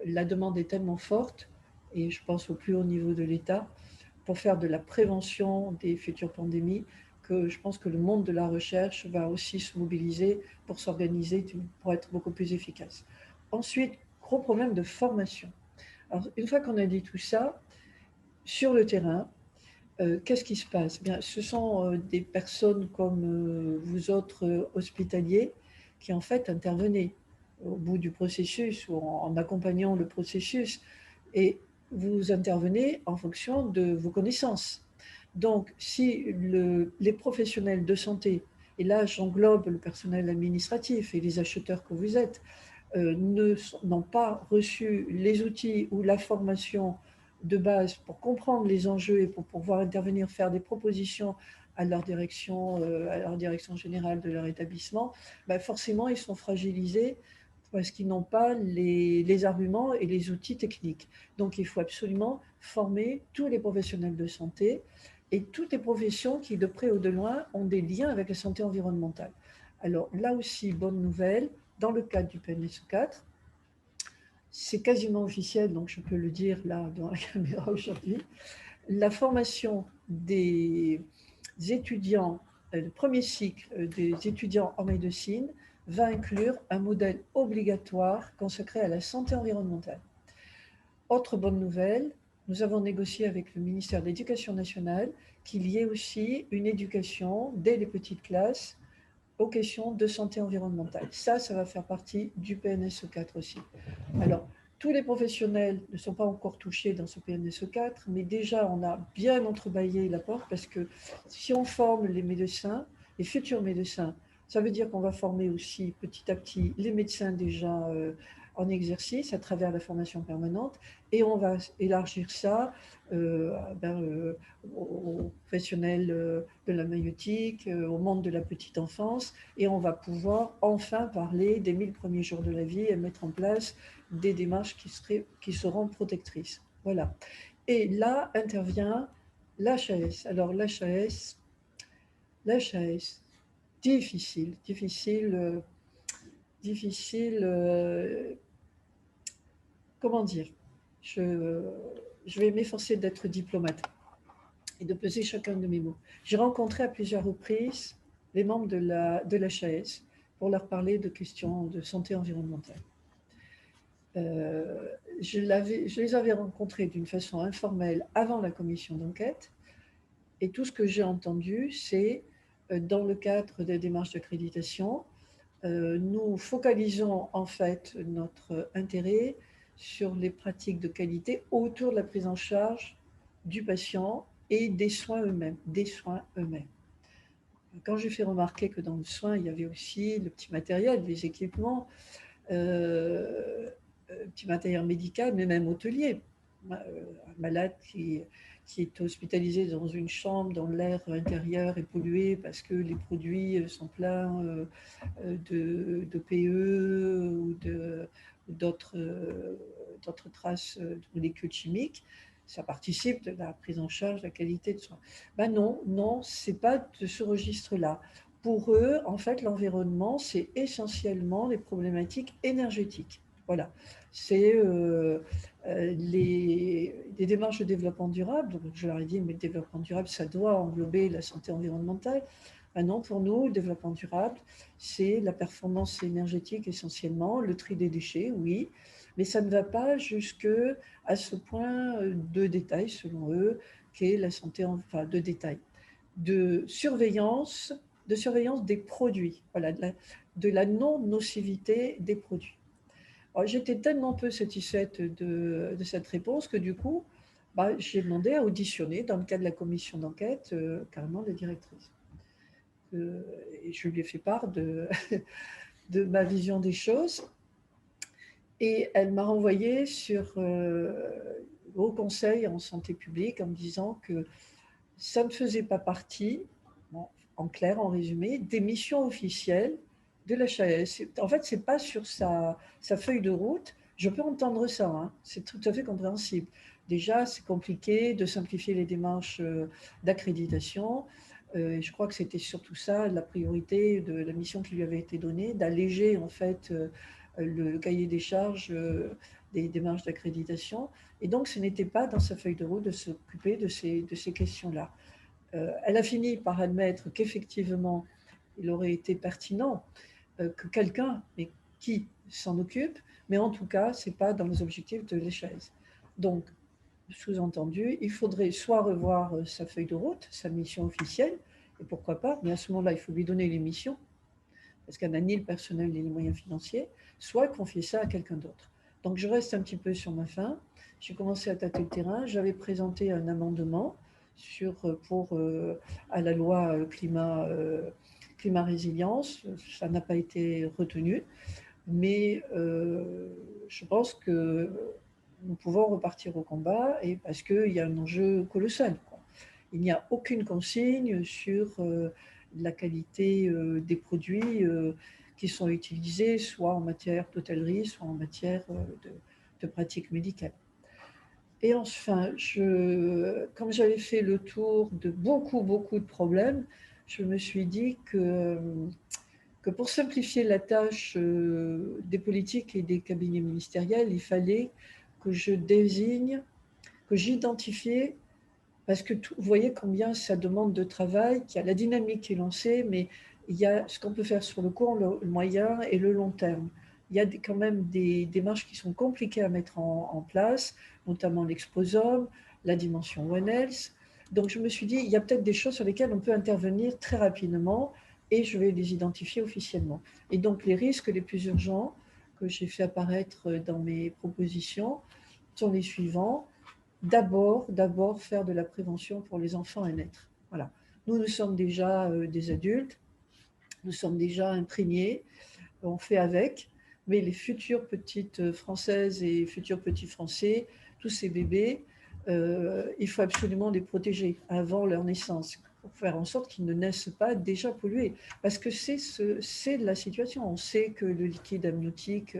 la demande est tellement forte, et je pense au plus haut niveau de l'État, pour faire de la prévention des futures pandémies, que je pense que le monde de la recherche va aussi se mobiliser pour s'organiser, pour être beaucoup plus efficace. Ensuite, gros problème de formation. Alors, une fois qu'on a dit tout ça, sur le terrain, qu'est-ce qui se passe? Bien, ce sont des personnes comme vous autres hospitaliers qui en fait intervenez au bout du processus ou en accompagnant le processus, et vous intervenez en fonction de vos connaissances. Donc, si les professionnels de santé, et là j'englobe le personnel administratif et les acheteurs que vous êtes, n'ont pas reçu les outils ou la formation de base pour comprendre les enjeux et pour pouvoir intervenir, faire des propositions à leur direction générale de leur établissement, ben forcément ils sont fragilisés parce qu'ils n'ont pas les arguments et les outils techniques. Donc il faut absolument former tous les professionnels de santé et toutes les professions qui, de près ou de loin, ont des liens avec la santé environnementale. Alors là aussi, bonne nouvelle, dans le cadre du PNSE 4, c'est quasiment officiel, donc je peux le dire là dans la caméra aujourd'hui, la formation des étudiants, le premier cycle des étudiants en médecine va inclure un modèle obligatoire consacré à la santé environnementale. Autre bonne nouvelle, nous avons négocié avec le ministère de l'Éducation nationale qu'il y ait aussi une éducation dès les petites classes aux questions de santé environnementale. Ça va faire partie du PNSE 4 aussi. Alors, tous les professionnels ne sont pas encore touchés dans ce PNSE 4, mais déjà, on a bien entrebâillé la porte parce que si on forme les médecins, les futurs médecins, ça veut dire qu'on va former aussi petit à petit les médecins déjà en exercice à travers la formation permanente, et on va élargir ça aux professionnels de la maïeutique, au monde de la petite enfance, et on va pouvoir enfin parler des 1000 premiers jours de la vie et mettre en place des démarches qui seront protectrices. Voilà. Et là intervient l'HAS. Alors l'HAS, difficile, comment dire, je vais m'efforcer d'être diplomate et de peser chacun de mes mots. J'ai rencontré à plusieurs reprises les membres de l'HAS pour leur parler de questions de santé environnementale. Je les avais rencontrés d'une façon informelle avant la commission d'enquête, et tout ce que j'ai entendu, c'est dans le cadre des démarches d'accréditation, nous focalisons en fait notre intérêt sur les pratiques de qualité autour de la prise en charge du patient et des soins eux-mêmes, Quand j'ai fait remarquer que dans le soin, il y avait aussi le petit matériel, les équipements, petit matériel médical, mais même hôtelier. Un malade qui est hospitalisé dans une chambre dont l'air intérieur est pollué parce que les produits sont pleins de PE ou d'autres traces de molécules chimiques, ça participe de la prise en charge de la qualité de soins. Ben non, c'est pas de ce registre-là. Pour eux, en fait, l'environnement, c'est essentiellement les problématiques énergétiques. Voilà. C'est les démarches de développement durable. Donc, je leur ai dit, mais le développement durable, ça doit englober la santé environnementale. Ben non, pour nous, le développement durable, c'est la performance énergétique essentiellement, le tri des déchets, oui, mais ça ne va pas jusqu'à ce point de détail, selon eux, qui est la santé, enfin de détail, de surveillance des produits, voilà, de la non-nocivité des produits. J'étais tellement peu satisfaite de cette réponse que du coup, j'ai demandé à auditionner dans le cadre de la commission d'enquête carrément la directrice. Et je lui ai fait part de, de ma vision des choses. Et elle m'a renvoyé sur le Haut Conseil en santé publique en me disant que ça ne faisait pas partie, bon, en clair, en résumé, des missions officielles de la HAS. En fait, ce n'est pas sur sa feuille de route. Je peux entendre ça, hein, c'est tout à fait compréhensible. Déjà, c'est compliqué de simplifier les démarches d'accréditation. Je crois que c'était surtout ça, la priorité de la mission qui lui avait été donnée, d'alléger en fait le cahier des charges des démarches d'accréditation. Et donc, ce n'était pas dans sa feuille de route de s'occuper de ces questions-là. Elle a fini par admettre qu'effectivement, il aurait été pertinent que quelqu'un, mais qui s'en occupe, mais en tout cas, ce n'est pas dans les objectifs de l'HAS. Donc, sous-entendu, il faudrait soit revoir sa feuille de route, sa mission officielle, et pourquoi pas, mais à ce moment-là, il faut lui donner les missions, parce qu'elle n'a ni le personnel ni les moyens financiers, soit confier ça à quelqu'un d'autre. Donc je reste un petit peu sur ma faim. J'ai commencé à tâter le terrain. J'avais présenté un amendement à la loi climat résilience. Ça n'a pas été retenu, mais je pense que nous pouvons repartir au combat et parce qu'il y a un enjeu colossal. Il n'y a aucune consigne sur la qualité des produits qui sont utilisés, soit en matière d'hôtellerie, soit en matière de pratiques médicales. Et enfin, comme j'avais fait le tour de beaucoup de problèmes, je me suis dit que pour simplifier la tâche des politiques et des cabinets ministériels, il fallait que j'identifie, parce que vous voyez combien ça demande de travail, qu'il y a la dynamique qui est lancée, mais il y a ce qu'on peut faire sur le court, le moyen et le long terme. Il y a quand même des démarches qui sont compliquées à mettre en place, notamment l'exposome, la dimension One Health. Donc je me suis dit, il y a peut-être des choses sur lesquelles on peut intervenir très rapidement et je vais les identifier officiellement. Et donc les risques les plus urgents que j'ai fait apparaître dans mes propositions sont les suivants. D'abord faire de la prévention pour les enfants à naître. Voilà. Nous sommes déjà des adultes, nous sommes déjà imprégnés, on fait avec, mais les futures petites Françaises et futurs petits Français, tous ces bébés, il faut absolument les protéger avant leur naissance, pour faire en sorte qu'ils ne naissent pas déjà pollués. Parce que c'est la situation. On sait que le liquide amniotique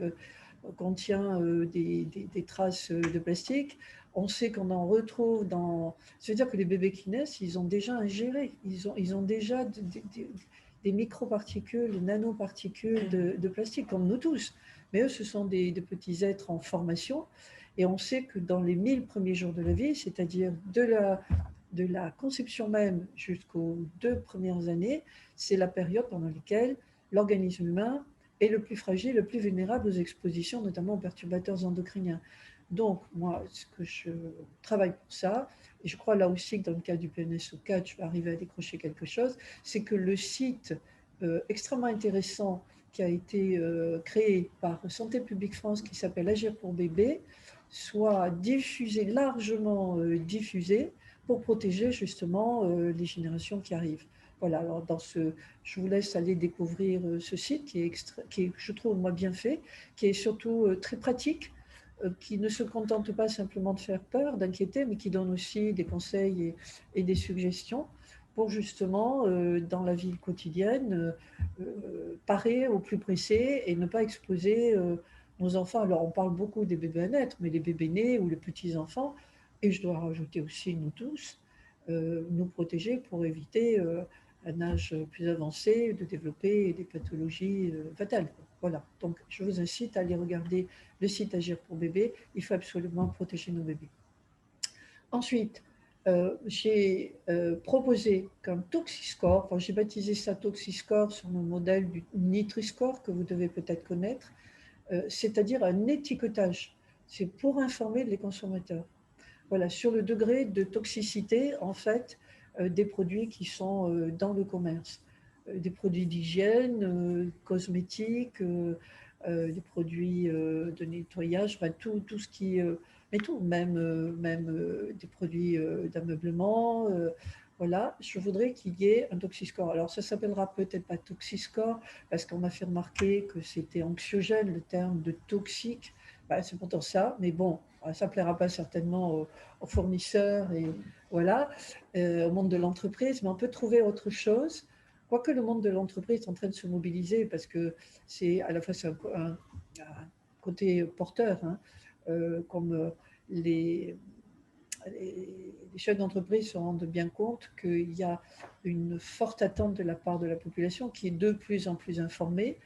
contient des traces de plastique. On sait qu'on en retrouve dans... Ça veut dire que les bébés qui naissent, ils ont déjà ingéré, ils ont déjà des microparticules, des nanoparticules de plastique, comme nous tous. Mais eux, ce sont des petits êtres en formation. Et on sait que dans les 1000 premiers jours de la vie, c'est-à-dire de la conception même jusqu'aux 2 premières années, c'est la période pendant laquelle l'organisme humain est le plus fragile, le plus vulnérable aux expositions, notamment aux perturbateurs endocriniens. Donc, moi, ce que je travaille pour ça, et je crois là aussi que dans le cas du PNSO4, je vais arriver à décrocher quelque chose, c'est que le site extrêmement intéressant qui a été créé par Santé publique France, qui s'appelle Agir pour bébé, soit diffusé, largement diffusé, pour protéger justement les générations qui arrivent. Voilà, alors je vous laisse aller découvrir ce site qui est, je trouve, moi, bien fait, qui est surtout très pratique, qui ne se contente pas simplement de faire peur, d'inquiéter, mais qui donne aussi des conseils et des suggestions pour justement, dans la vie quotidienne, parer au plus pressé et ne pas exposer nos enfants. Alors, on parle beaucoup des bébés à naître, mais les bébés nés ou les petits-enfants, et je dois rajouter aussi nous tous, nous protéger pour éviter à un âge plus avancé de développer des pathologies fatales. Voilà, donc je vous incite à aller regarder le site Agir pour bébé. Il faut absolument protéger nos bébés. Ensuite, j'ai proposé qu'un Toxiscore, enfin, j'ai baptisé ça Toxiscore sur le modèle du Nutri-Score que vous devez peut-être connaître, c'est-à-dire un étiquetage. C'est pour informer les consommateurs. voilà, sur le degré de toxicité, en fait, des produits qui sont dans le commerce. Des produits d'hygiène, cosmétiques, des produits de nettoyage, enfin, tout ce qui... mais tout, même des produits d'ameublement. Voilà, je voudrais qu'il y ait un toxiscore. Alors, ça ne s'appellera peut-être pas toxiscore, parce qu'on m'a fait remarquer que c'était anxiogène, le terme de toxique. Ben, c'est pourtant ça, mais bon, ça ne plaira pas certainement aux fournisseurs et voilà, au monde de l'entreprise, mais on peut trouver autre chose. Quoique le monde de l'entreprise est en train de se mobiliser, parce que c'est à la fois un côté porteur, hein, comme les chefs d'entreprise se rendent bien compte qu'il y a une forte attente de la part de la population qui est de plus en plus informée,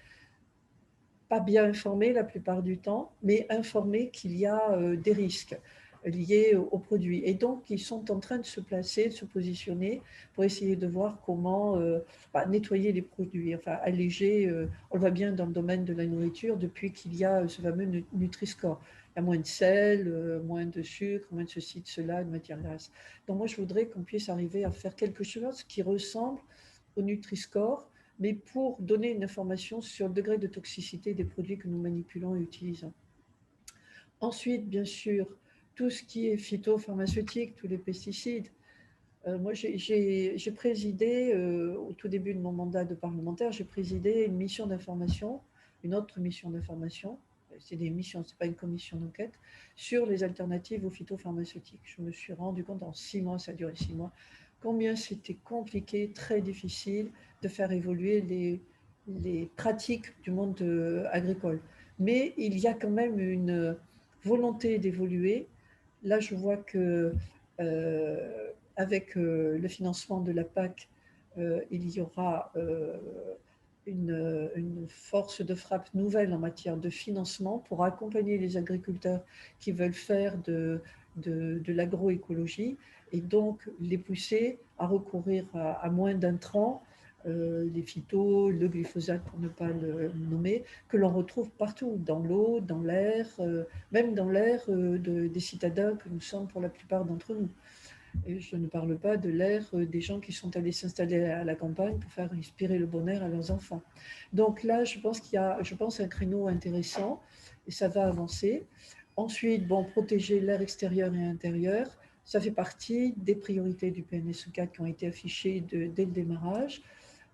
pas bien informée la plupart du temps, mais informée qu'il y a des risques liés aux produits. Et donc, ils sont en train de se placer, de se positionner pour essayer de voir comment nettoyer les produits, enfin alléger, on le voit bien dans le domaine de la nourriture, depuis qu'il y a ce fameux Nutri-Score. Il y a moins de sel, moins de sucre, moins de ceci, de cela, de matière grasse. Donc moi, je voudrais qu'on puisse arriver à faire quelque chose qui ressemble au Nutri-Score, mais pour donner une information sur le degré de toxicité des produits que nous manipulons et utilisons. Ensuite, bien sûr, tout ce qui est phytopharmaceutique, tous les pesticides. Moi, j'ai présidé, au tout début de mon mandat de parlementaire, j'ai présidé une mission d'information, une autre mission d'information, c'est des missions, ce n'est pas une commission d'enquête, sur les alternatives aux phytopharmaceutiques. Je me suis rendu compte en 6 mois, ça a duré 6 mois, combien c'était compliqué, très difficile de faire évoluer les pratiques du monde agricole. Mais il y a quand même une volonté d'évoluer. Là, je vois que avec le financement de la PAC, il y aura une force de frappe nouvelle en matière de financement pour accompagner les agriculteurs qui veulent faire de l'agroécologie et donc les pousser à recourir à moins d'intrants, les phytos, le glyphosate pour ne pas le nommer, que l'on retrouve partout, dans l'eau, dans l'air, même dans l'air des citadins que nous sommes pour la plupart d'entre nous. Et je ne parle pas de l'air des gens qui sont allés s'installer à la campagne pour faire respirer le bon air à leurs enfants. Donc là, je pense qu'il y a, un créneau intéressant et ça va avancer. Ensuite, protéger l'air extérieur et intérieur, ça fait partie des priorités du PNSE 4 qui ont été affichées dès le démarrage.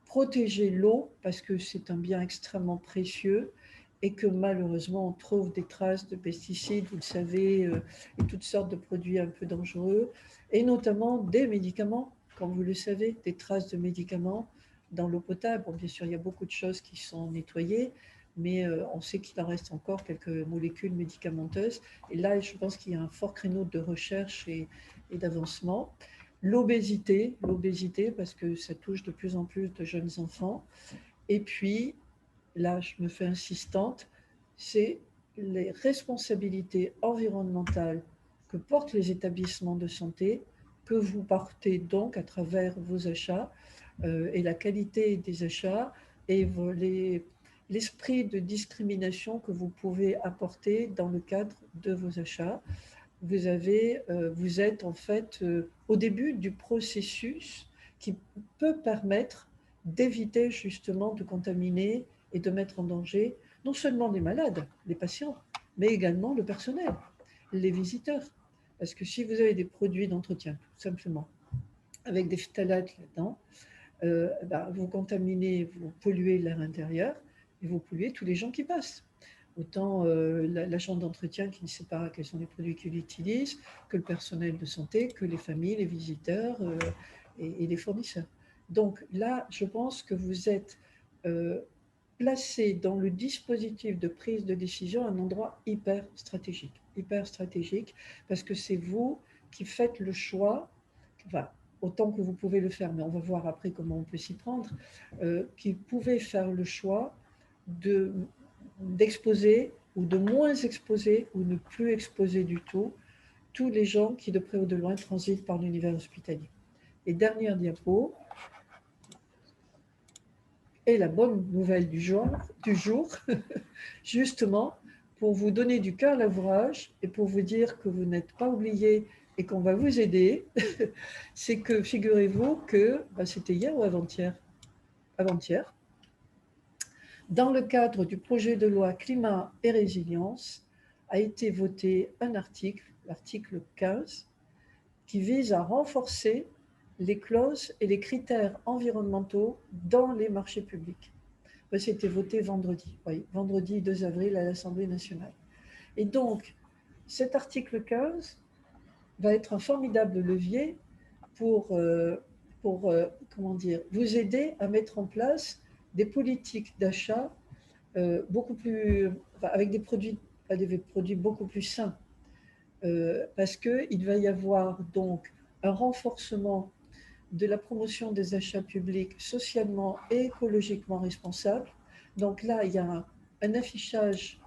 Protéger l'eau, parce que c'est un bien extrêmement précieux et que malheureusement on trouve des traces de pesticides, vous le savez, et toutes sortes de produits un peu dangereux, et notamment des médicaments, comme vous le savez, des traces de médicaments dans l'eau potable. Bon, bien sûr, il y a beaucoup de choses qui sont nettoyées, mais on sait qu'il en reste encore quelques molécules médicamenteuses. Et là, je pense qu'il y a un fort créneau de recherche et d'avancement. L'obésité, parce que ça touche de plus en plus de jeunes enfants. Et puis, là, je me fais insistante, c'est les responsabilités environnementales que portent les établissements de santé, que vous portez donc à travers vos achats et la qualité des achats et l'esprit de discrimination que vous pouvez apporter dans le cadre de vos achats. Vous êtes en fait au début du processus qui peut permettre d'éviter justement de contaminer et de mettre en danger non seulement les malades, les patients, mais également le personnel, les visiteurs. Parce que si vous avez des produits d'entretien, tout simplement, avec des phtalates là-dedans, vous contaminez, vous polluez l'air intérieur et vous polluez tous les gens qui passent. Autant l'agent d'entretien qui ne sait pas quels sont les produits qu'il utilise, que le personnel de santé, que les familles, les visiteurs et les fournisseurs. Donc là, je pense que vous êtes placé dans le dispositif de prise de décision à un endroit hyper stratégique, parce que c'est vous qui faites le choix, enfin, autant que vous pouvez le faire, mais on va voir après comment on peut s'y prendre, qui pouvez faire le choix d'exposer ou de moins exposer ou ne plus exposer du tout tous les gens qui de près ou de loin transitent par l'univers hospitalier. Et dernière diapo, et la bonne nouvelle du jour justement pour vous donner du cœur à l'ouvrage et pour vous dire que vous n'êtes pas oubliés et qu'on va vous aider, c'est que figurez-vous que c'était hier ou avant-hier, dans le cadre du projet de loi climat et résilience, a été voté un article, l'article 15, qui vise à renforcer les clauses et les critères environnementaux dans les marchés publics. C'était voté vendredi, oui, vendredi 2 avril à l'Assemblée nationale. Et donc, cet article 15 va être un formidable levier pour comment dire, vous aider à mettre en place des politiques d'achat beaucoup plus, avec des produits beaucoup plus sains. Parce qu'il va y avoir donc un renforcement de la promotion des achats publics socialement et écologiquement responsables. Donc là, il y a un affichage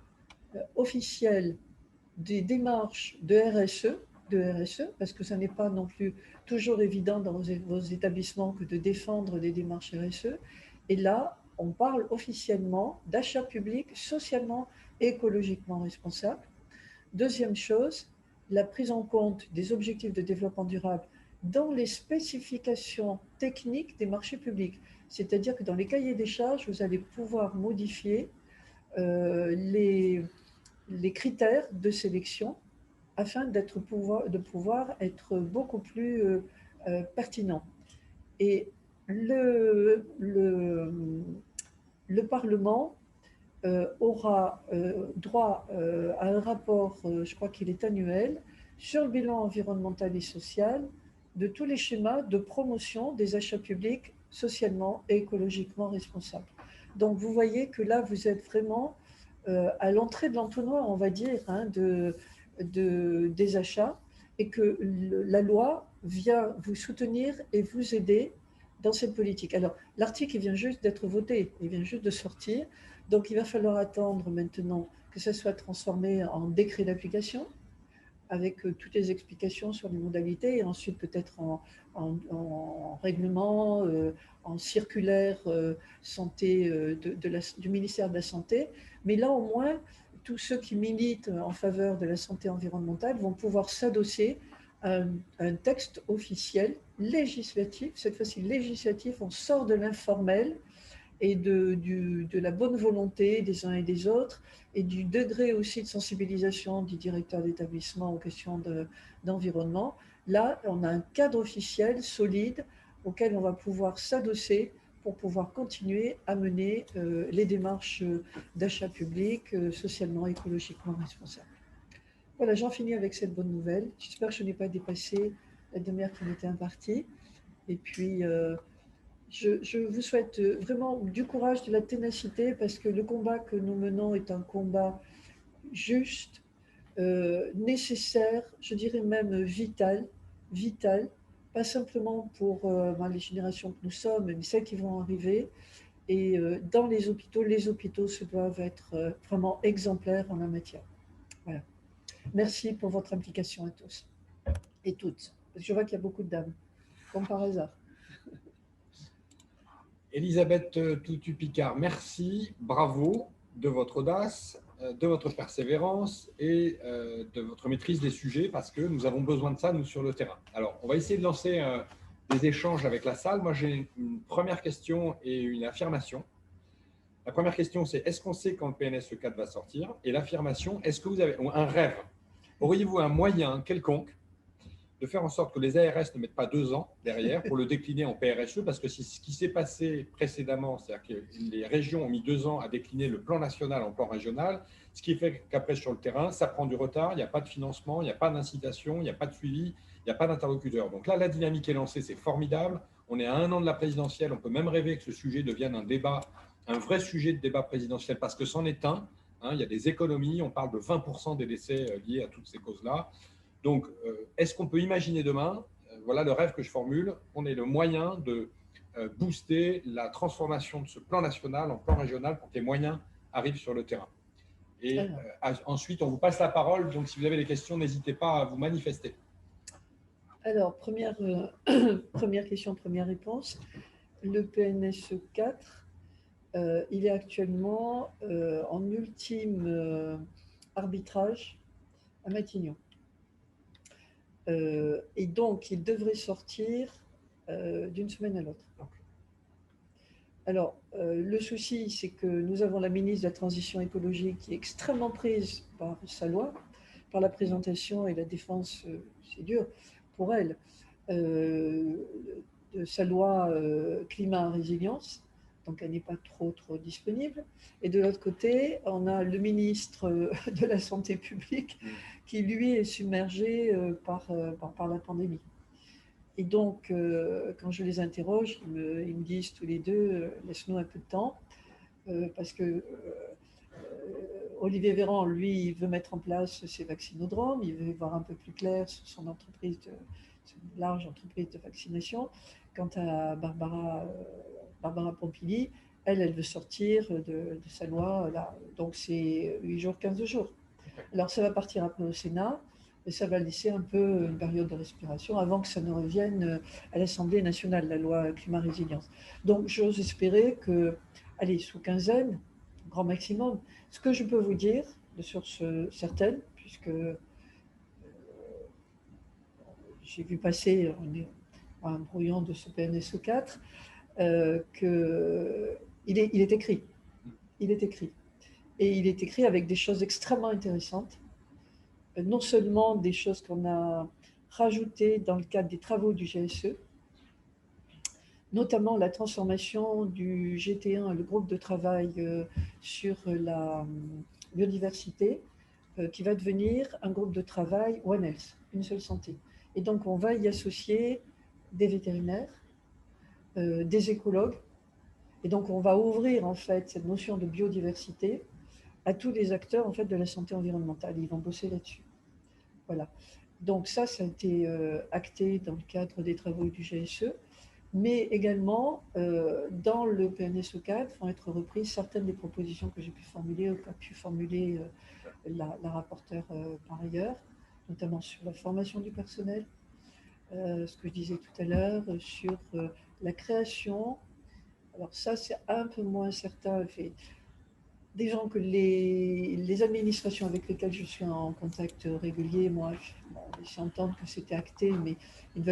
officiel des démarches de RSE, parce que ça n'est pas non plus toujours évident dans vos établissements que de défendre des démarches RSE. Et là, on parle officiellement d'achat public socialement et écologiquement responsable. Deuxième chose, la prise en compte des objectifs de développement durable dans les spécifications techniques des marchés publics. C'est-à-dire que dans les cahiers des charges, vous allez pouvoir modifier les critères de sélection afin de pouvoir être beaucoup plus pertinent. Et le Parlement aura droit à un rapport, je crois qu'il est annuel, sur le bilan environnemental et social de tous les schémas de promotion des achats publics socialement et écologiquement responsables. Donc vous voyez que là, vous êtes vraiment à l'entrée de l'entonnoir, on va dire, hein, des achats, et que la loi vient vous soutenir et vous aider dans cette politique. Alors, l'article vient juste d'être voté, il vient juste de sortir, donc il va falloir attendre maintenant que ça soit transformé en décret d'application, avec toutes les explications sur les modalités, et ensuite peut-être en règlement, en circulaire santé du ministère de la Santé. Mais là, au moins, tous ceux qui militent en faveur de la santé environnementale vont pouvoir s'adosser à un texte officiel, législatif. Cette fois-ci, législatif, on sort de l'informel et de la bonne volonté des uns et des autres, et du degré aussi de sensibilisation du directeur d'établissement aux questions d'environnement. Là, on a un cadre officiel solide auquel on va pouvoir s'adosser pour pouvoir continuer à mener les démarches d'achat public socialement, écologiquement responsables. Voilà, j'en finis avec cette bonne nouvelle. J'espère que je n'ai pas dépassé la demi-heure qui m'était impartie. Et puis, je vous souhaite vraiment du courage, de la ténacité, parce que le combat que nous menons est un combat juste, nécessaire, je dirais même vital, pas simplement pour les générations que nous sommes, mais celles qui vont arriver. Et dans les hôpitaux se doivent être vraiment exemplaires en la matière. Voilà. Merci pour votre implication à tous et toutes. Je vois qu'il y a beaucoup de dames, comme par hasard. Elisabeth Toutu-Picard, merci, bravo de votre audace, de votre persévérance et de votre maîtrise des sujets, parce que nous avons besoin de ça, nous, sur le terrain. Alors, on va essayer de lancer des échanges avec la salle. Moi, j'ai une première question et une affirmation. La première question, c'est: est-ce qu'on sait quand le PNSE 4 va sortir? Et l'affirmation: est-ce que vous avez un rêve? Auriez-vous un moyen quelconque de faire en sorte que les ARS ne mettent pas 2 ans derrière pour le décliner en PRSE, parce que c'est ce qui s'est passé précédemment, c'est-à-dire que les régions ont mis 2 ans à décliner le plan national en plan régional, ce qui fait qu'après sur le terrain, ça prend du retard, il n'y a pas de financement, il n'y a pas d'incitation, il n'y a pas de suivi, il n'y a pas d'interlocuteur. Donc là, la dynamique est lancée, c'est formidable. On est à 1 an de la présidentielle, on peut même rêver que ce sujet devienne un débat, un vrai sujet de débat présidentiel, parce que c'en est un. Il y a des économies, on parle de 20% des décès liés à toutes ces causes-là. Donc, est-ce qu'on peut imaginer demain, voilà le rêve que je formule, qu'on ait le moyen de booster la transformation de ce plan national en plan régional pour que les moyens arrivent sur le terrain? Et ensuite, on vous passe la parole. Donc, si vous avez des questions, n'hésitez pas à vous manifester. Alors, première question, première réponse. Le PNSE 4, il est actuellement en ultime arbitrage à Matignon. Et donc, il devrait sortir d'une semaine à l'autre. Alors, le souci, c'est que nous avons la ministre de la Transition écologique qui est extrêmement prise par sa loi, par la présentation et la défense, c'est dur pour elle, de sa loi climat résilience, donc elle n'est pas trop disponible. Et de l'autre côté, on a le ministre de la Santé publique qui, lui, est submergé par la pandémie. Et donc, quand je les interroge, ils me disent tous les deux, laisse-nous un peu de temps, parce que Olivier Véran, lui, il veut mettre en place ses vaccinodromes, il veut voir un peu plus clair sur son entreprise, son large entreprise de vaccination. Quant à Barbara Pompili, elle veut sortir de sa loi, là. Donc c'est 8 jours, 15 jours. Alors ça va partir après au Sénat, et ça va laisser un peu une période de respiration avant que ça ne revienne à l'Assemblée nationale, la loi climat résilience. Donc j'ose espérer que, allez, sous quinzaine, grand maximum. Ce que je peux vous dire, de sources certaines, puisque j'ai vu passer un brouillon de ce PNSE 4, qu'il est écrit. Il est écrit. Et il est écrit avec des choses extrêmement intéressantes. Non seulement des choses qu'on a rajoutées dans le cadre des travaux du GSE, notamment la transformation du GT1, le groupe de travail sur la biodiversité, qui va devenir un groupe de travail One Health, une seule santé. Et donc on va y associer des vétérinaires, des écologues, et donc on va ouvrir en fait cette notion de biodiversité à tous les acteurs en fait de la santé environnementale. Ils vont bosser là-dessus. Voilà. Donc ça a été acté dans le cadre des travaux du GSE, mais également dans le PNSE 4 vont être reprises certaines des propositions que j'ai pu formuler ou qu'a pu formuler la rapporteure par ailleurs, notamment sur la formation du personnel, ce que je disais tout à l'heure, sur la création. Alors ça, c'est un peu moins certain. Des gens que les administrations avec lesquelles je suis en contact régulier, moi, je laisse entendre que c'était acté, mais ils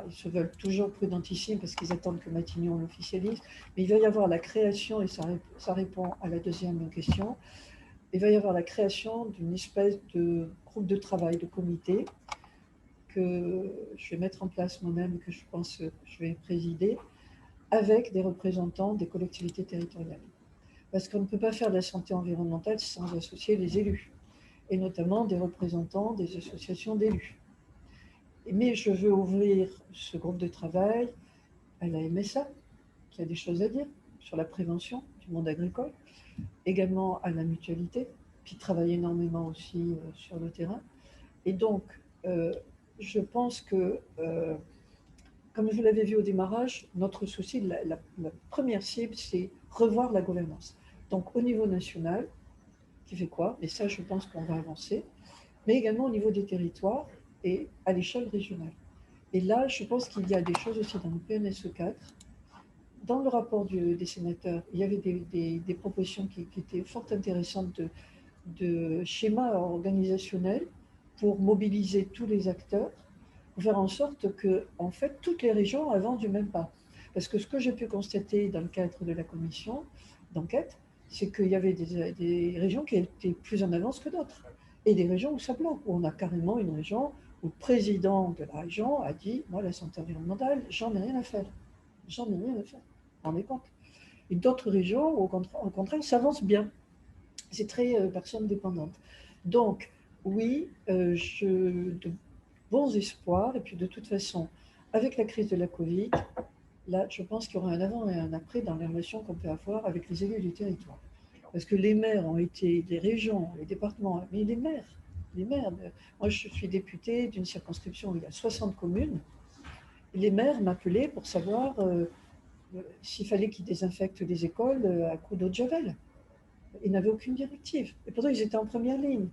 se veulent toujours prudentissimes parce qu'ils attendent que Matignon l'officialise. Mais il va y avoir la création, et ça répond à la deuxième question, il va y avoir la création d'une espèce de groupe de travail, de comité, que je vais mettre en place moi-même et que je pense que je vais présider, avec des représentants des collectivités territoriales. Parce qu'on ne peut pas faire de la santé environnementale sans associer les élus, et notamment des représentants des associations d'élus. Mais je veux ouvrir ce groupe de travail à la MSA, qui a des choses à dire sur la prévention du monde agricole, également à la mutualité, qui travaille énormément aussi sur le terrain. Et donc, je pense que, comme je l'avais vu au démarrage, notre souci, la première cible, c'est revoir la gouvernance. Donc, au niveau national, qui fait quoi? Et ça, je pense qu'on va avancer, mais également au niveau des territoires et à l'échelle régionale. Et là, je pense qu'il y a des choses aussi dans le PNSE 4. Dans le rapport des sénateurs, il y avait des propositions qui étaient fort intéressantes de schémas organisationnels pour mobiliser tous les acteurs, pour faire en sorte que, en fait, toutes les régions avancent du même pas. Parce que ce que j'ai pu constater dans le cadre de la commission d'enquête, c'est qu'il y avait des régions qui étaient plus en avance que d'autres. Et des régions où ça bloque, où on a carrément une région où le président de la région a dit, moi, la santé environnementale, j'en ai rien à faire. J'en ai rien à faire. Vous vous rendez compte? Et d'autres régions, au contraire, ça avance bien. C'est très personne dépendante. Donc, oui, de bons espoirs. Et puis, de toute façon, avec la crise de la Covid, là, je pense qu'il y aura un avant et un après dans les relations qu'on peut avoir avec les élus du territoire. Parce que les maires ont été, les régions, les départements, mais les maires. Moi, je suis députée d'une circonscription où il y a 60 communes. Et les maires m'appelaient pour savoir s'il fallait qu'ils désinfectent les écoles à coups d'eau de Javel. Ils n'avaient aucune directive. Et pourtant, ils étaient en première ligne.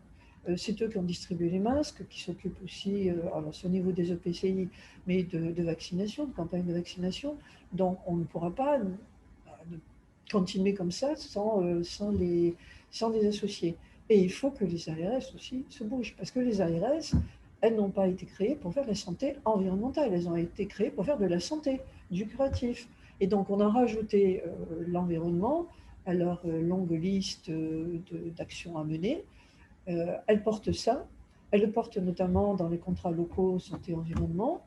C'est eux qui ont distribué les masques, qui s'occupent aussi, alors c'est au niveau des EPCI, mais de vaccination, de campagne de vaccination. Donc, on ne pourra pas continuer comme ça sans les associer. Et il faut que les ARS aussi se bougent, parce que les ARS, elles n'ont pas été créées pour faire de la santé environnementale, elles ont été créées pour faire de la santé, du curatif. Et donc, on a rajouté l'environnement à leur longue liste d'actions à mener. Elles portent ça. Elles le portent notamment dans les contrats locaux santé-environnement.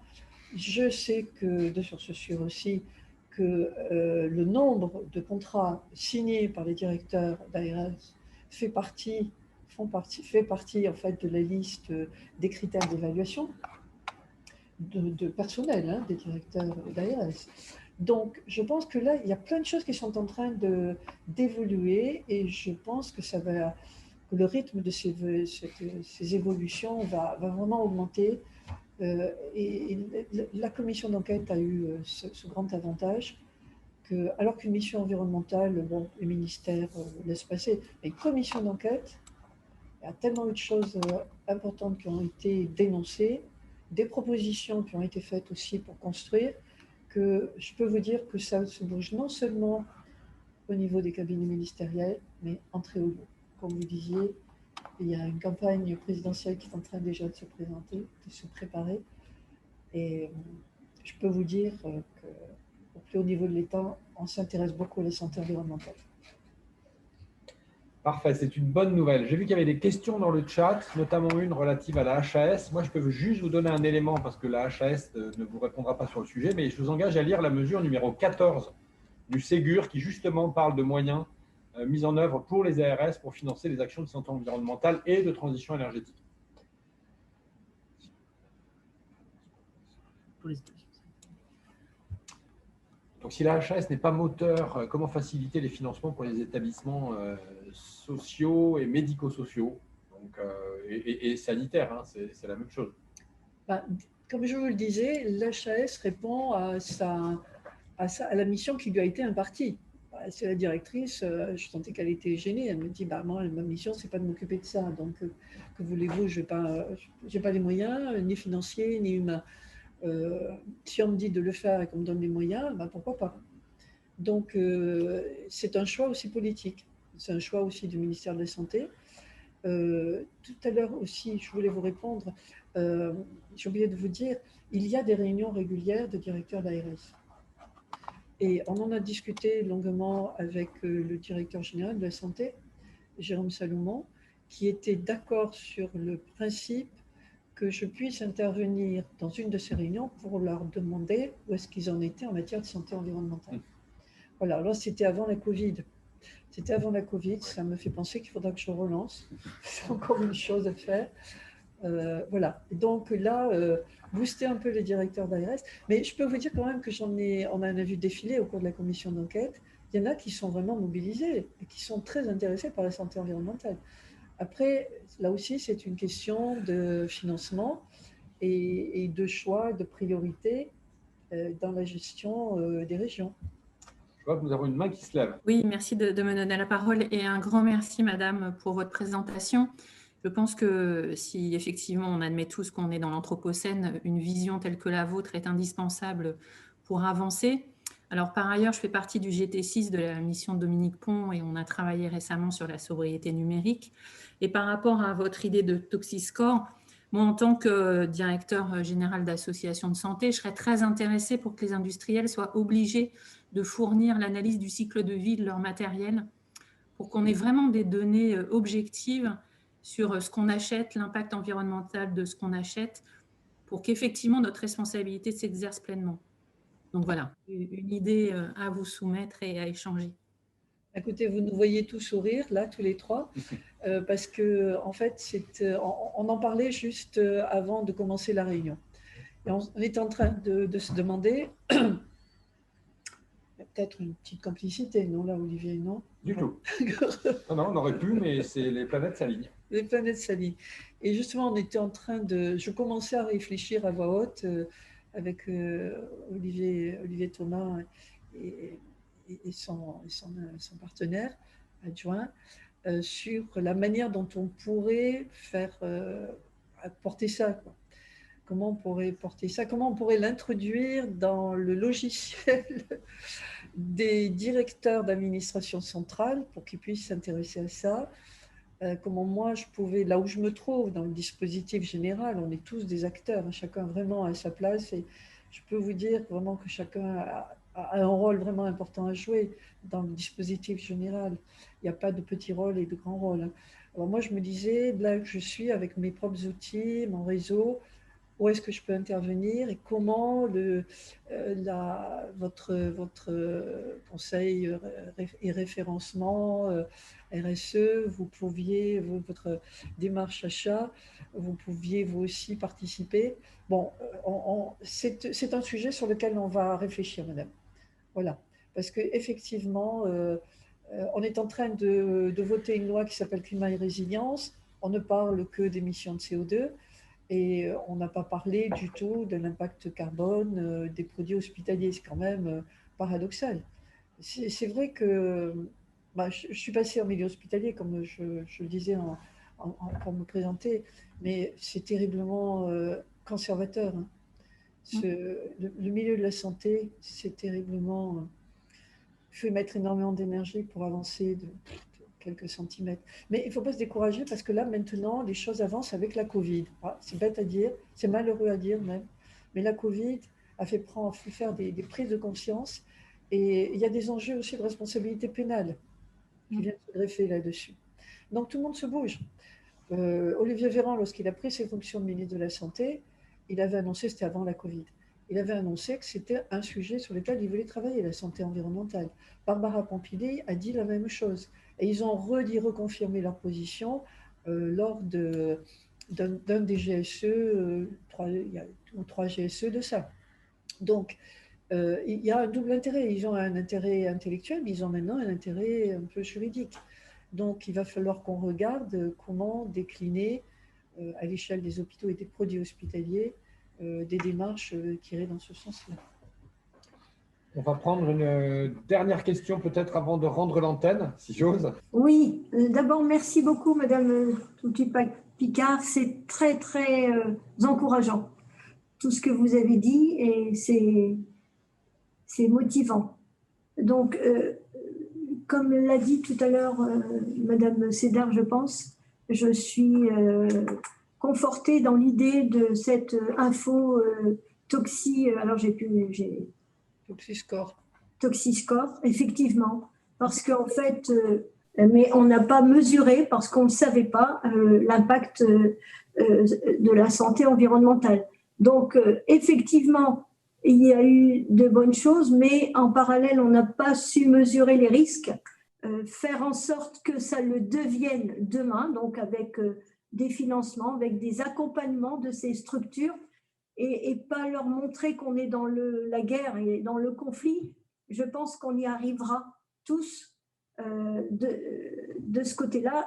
Je sais que, de sources sûres aussi, que le nombre de contrats signés par les directeurs d'ARS fait partie en fait de la liste des critères d'évaluation de personnel des directeurs d'ARS. Donc, je pense que là, il y a plein de choses qui sont en train d'évoluer et je pense que que le rythme de ces évolutions va vraiment augmenter. Et la commission d'enquête a eu ce grand avantage que, alors qu'une mission environnementale, bon, les ministères laissent passer, mais une commission d'enquête, il y a tellement eu de choses importantes qui ont été dénoncées, des propositions qui ont été faites aussi pour construire, que je peux vous dire que ça se bouge non seulement au niveau des cabinets ministériels, mais en très haut lieu. Comme vous disiez, il y a une campagne présidentielle qui est en train déjà de se présenter, de se préparer. Et je peux vous dire qu'au plus haut niveau de l'État, on s'intéresse beaucoup à la santé environnementale. Parfait, c'est une bonne nouvelle. J'ai vu qu'il y avait des questions dans le chat, notamment une relative à la HAS. Moi, je peux juste vous donner un élément parce que la HAS ne vous répondra pas sur le sujet, mais je vous engage à lire la mesure numéro 14 du Ségur qui justement parle de moyens mis en œuvre pour les ARS pour financer les actions de santé environnementale et de transition énergétique. Donc, si la HAS n'est pas moteur, comment faciliter les financements pour les établissements sociaux et médico-sociaux et sanitaires, hein, c'est la même chose. Comme je vous le disais, l'HAS répond à la mission qui lui a été impartie. C'est la directrice, je sentais qu'elle était gênée. Elle me dit, moi, ma mission, c'est pas de m'occuper de ça. Donc, que voulez-vous, je n'ai pas les moyens, ni financiers, ni humains. Si on me dit de le faire et qu'on me donne les moyens, pourquoi pas. Donc, c'est un choix aussi politique. C'est un choix aussi du ministère de la Santé. Tout à l'heure aussi, je voulais vous répondre. J'ai oublié de vous dire, il y a des réunions régulières de directeurs d'ARS. Et on en a discuté longuement avec le directeur général de la santé, Jérôme Salomon, qui était d'accord sur le principe que je puisse intervenir dans une de ces réunions pour leur demander où est-ce qu'ils en étaient en matière de santé environnementale. Voilà, alors c'était avant la Covid. C'était avant la Covid, ça me fait penser qu'il faudra que je relance. C'est encore une chose à faire. Voilà, donc là, booster un peu les directeurs d'ARS. Mais je peux vous dire quand même que on en a vu défiler au cours de la commission d'enquête. Il y en a qui sont vraiment mobilisés et qui sont très intéressés par la santé environnementale. Après, là aussi, c'est une question de financement et de choix, de priorité dans la gestion des régions. Je vois que nous avons une main qui se lève. Oui, merci de me donner la parole et un grand merci, Madame, pour votre présentation. Je pense que si effectivement on admet tous qu'on est dans l'Anthropocène, une vision telle que la vôtre est indispensable pour avancer. Alors par ailleurs, je fais partie du GT6 de la mission de Dominique Pont et on a travaillé récemment sur la sobriété numérique. Et par rapport à votre idée de Toxiscore, moi en tant que directeur général d'association de santé, je serais très intéressée pour que les industriels soient obligés de fournir l'analyse du cycle de vie de leur matériel pour qu'on ait vraiment des données objectives sur ce qu'on achète, l'impact environnemental de ce qu'on achète, pour qu'effectivement notre responsabilité s'exerce pleinement. Donc voilà, une idée à vous soumettre et à échanger. Écoutez, vous nous voyez tous sourire, là, tous les trois, parce que en fait, on en parlait juste avant de commencer la réunion. Et on est en train de se demander, il y a peut-être une petite complicité, non, là, Olivier, non? Du tout. Non, on aurait pu, mais c'est les planètes s'alignent. Les planètes s'alignent. Et justement, on était en train je commençais à réfléchir à voix haute avec Olivier Thomas et son partenaire adjoint sur la manière dont on pourrait faire porter ça, quoi. Comment on pourrait porter ça, comment on pourrait l'introduire dans le logiciel des directeurs d'administration centrale pour qu'ils puissent s'intéresser à ça. comment moi je pouvais, là où je me trouve, dans le dispositif général, on est tous des acteurs, hein, chacun vraiment à sa place. Et je peux vous dire vraiment que chacun a un rôle vraiment important à jouer dans le dispositif général. Il n'y a pas de petits rôles et de grands rôles, hein. Alors moi, je me disais, là où je suis, avec mes propres outils, mon réseau, où est-ce que je peux intervenir et comment votre conseil et référencement RSE, votre démarche achat, vous pouviez vous aussi participer. Bon, c'est un sujet sur lequel on va réfléchir, madame. Voilà, parce qu'effectivement, on est en train de voter une loi qui s'appelle Climat et Résilience. On ne parle que d'émissions de CO2. Et on n'a pas parlé du tout de l'impact carbone des produits hospitaliers. C'est quand même paradoxal. C'est vrai que bah, je suis passée en milieu hospitalier, comme je le disais pour me présenter, mais c'est terriblement conservateur, hein. Le milieu de la santé, c'est terriblement... il faut y mettre énormément d'énergie pour avancer de quelques centimètres. Mais il ne faut pas se décourager parce que là, maintenant, les choses avancent avec la Covid. Ah, c'est bête à dire, c'est malheureux à dire même, mais la Covid a fait faire des prises de conscience et il y a des enjeux aussi de responsabilité pénale qui viennent se greffer là-dessus. Donc tout le monde se bouge. Olivier Véran, lorsqu'il a pris ses fonctions de ministre de la Santé, il avait annoncé, c'était avant la Covid, il avait annoncé que c'était un sujet sur lequel il voulait travailler, la santé environnementale. Barbara Pompili a dit la même chose. Et ils ont reconfirmé leur position lors d'un des GSE, il y a 3 GSE de ça. Donc, il y a un double intérêt. Ils ont un intérêt intellectuel, mais ils ont maintenant un intérêt un peu juridique. Donc, il va falloir qu'on regarde comment décliner à l'échelle des hôpitaux et des produits hospitaliers des démarches qui iraient dans ce sens-là. On va prendre une dernière question peut-être avant de rendre l'antenne, si j'ose. Oui, d'abord, merci beaucoup, Madame Touty-Picard. C'est très, très encourageant, tout ce que vous avez dit, et c'est motivant. Donc, comme l'a dit tout à l'heure Madame Sédar, je pense, je suis confortée dans l'idée de cette info alors Toxiscore, effectivement, parce qu'en fait, mais on n'a pas mesuré, parce qu'on ne savait pas l'impact de la santé environnementale. Donc, effectivement, il y a eu de bonnes choses, mais en parallèle, on n'a pas su mesurer les risques, faire en sorte que ça le devienne demain, donc avec des financements, avec des accompagnements de ces structures, et pas leur montrer qu'on est dans la guerre et dans le conflit. Je pense qu'on y arrivera tous de ce côté-là.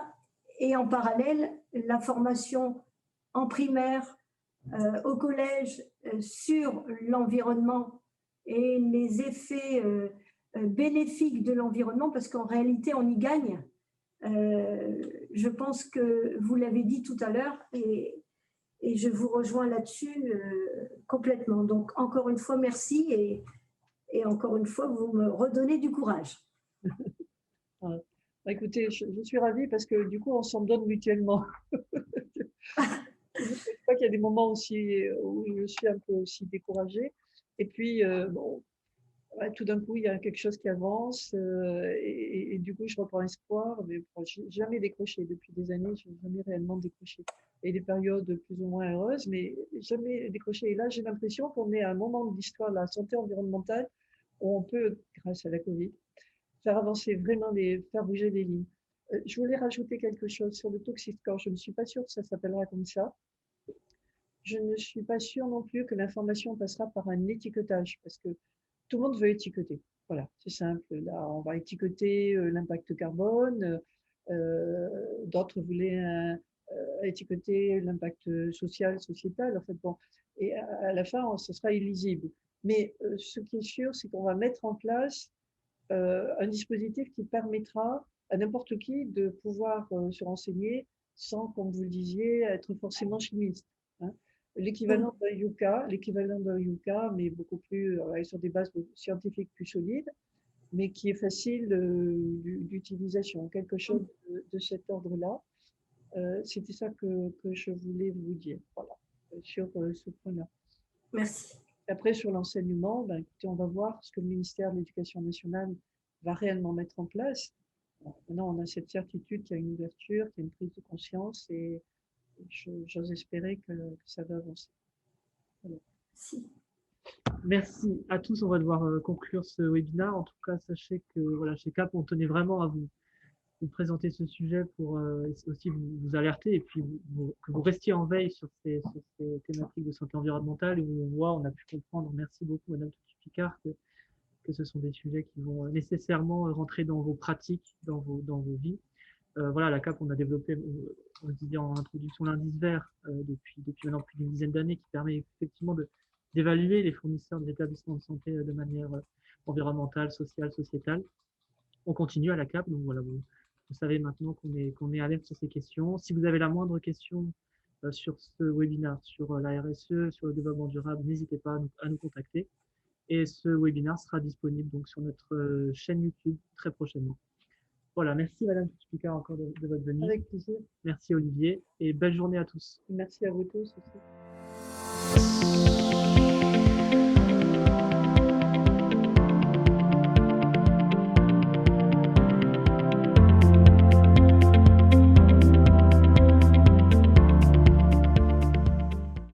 Et en parallèle, la formation en primaire, au collège, sur l'environnement et les effets bénéfiques de l'environnement, parce qu'en réalité, on y gagne. Je pense que vous l'avez dit tout à l'heure, et je vous rejoins là-dessus complètement. Donc, encore une fois, merci, et encore une fois, vous me redonnez du courage. Écoutez, je suis ravie parce que du coup, on s'en donne mutuellement. Je sais pas qu'il y a des moments aussi où je suis un peu aussi découragée. Et puis, bon, tout d'un coup, il y a quelque chose qui avance et du coup, je reprends espoir. Mais bon, je n'ai jamais décroché depuis des années, je n'ai jamais réellement décroché. Il y a des périodes plus ou moins heureuses, mais jamais décroché. Et là, j'ai l'impression qu'on est à un moment de l'histoire de la santé environnementale où on peut, grâce à la Covid, faire avancer vraiment, faire bouger les lignes. Je voulais rajouter quelque chose sur le Toxiscore. Je ne suis pas sûre que ça s'appellera comme ça. Je ne suis pas sûre non plus que l'information passera par un étiquetage, parce que tout le monde veut étiqueter. Voilà, c'est simple. Là, on va étiqueter l'impact carbone. D'autres voulaient étiqueter l'impact social, sociétal. En fait, bon, et à la fin, ce sera illisible. Mais ce qui est sûr, c'est qu'on va mettre en place un dispositif qui permettra à n'importe qui de pouvoir se renseigner sans, comme vous le disiez, être forcément chimiste, hein. L'équivalent d'un Yucca, mais beaucoup plus sur des bases scientifiques plus solides, mais qui est facile d'utilisation, quelque chose de cet ordre-là. C'était ça que je voulais vous dire, voilà, sur ce point-là. Merci. Après, sur l'enseignement, ben, écoutez, on va voir ce que le ministère de l'Éducation nationale va réellement mettre en place. Maintenant, on a cette certitude qu'il y a une ouverture, qu'il y a une prise de conscience et j'ose espérer que ça va avancer. Voilà. Si. Merci à tous. On va devoir conclure ce webinaire. En tout cas, sachez que voilà, chez CAP, on tenait vraiment à vous présenter ce sujet pour aussi vous alerter et puis que vous restiez en veille sur ces thématiques de santé environnementale. Et où on voit, on a pu comprendre, merci beaucoup Madame Picard, que ce sont des sujets qui vont nécessairement rentrer dans vos pratiques, dans vos vies. Voilà, la CAP, on a développé, on disait en introduction, l'indice vert depuis maintenant plus d'une dizaine d'années qui permet effectivement d'évaluer les fournisseurs des établissements de santé de manière environnementale, sociale, sociétale. On continue à la CAP, donc voilà, vous savez maintenant qu'on est alerte sur ces questions. Si vous avez la moindre question sur ce webinaire, sur la RSE, sur le développement durable, n'hésitez pas à nous contacter. Et ce webinaire sera disponible donc sur notre chaîne YouTube très prochainement. Voilà, merci Madame Picard encore de votre venue. Avec plaisir. Merci Olivier et belle journée à tous. Merci à vous tous aussi.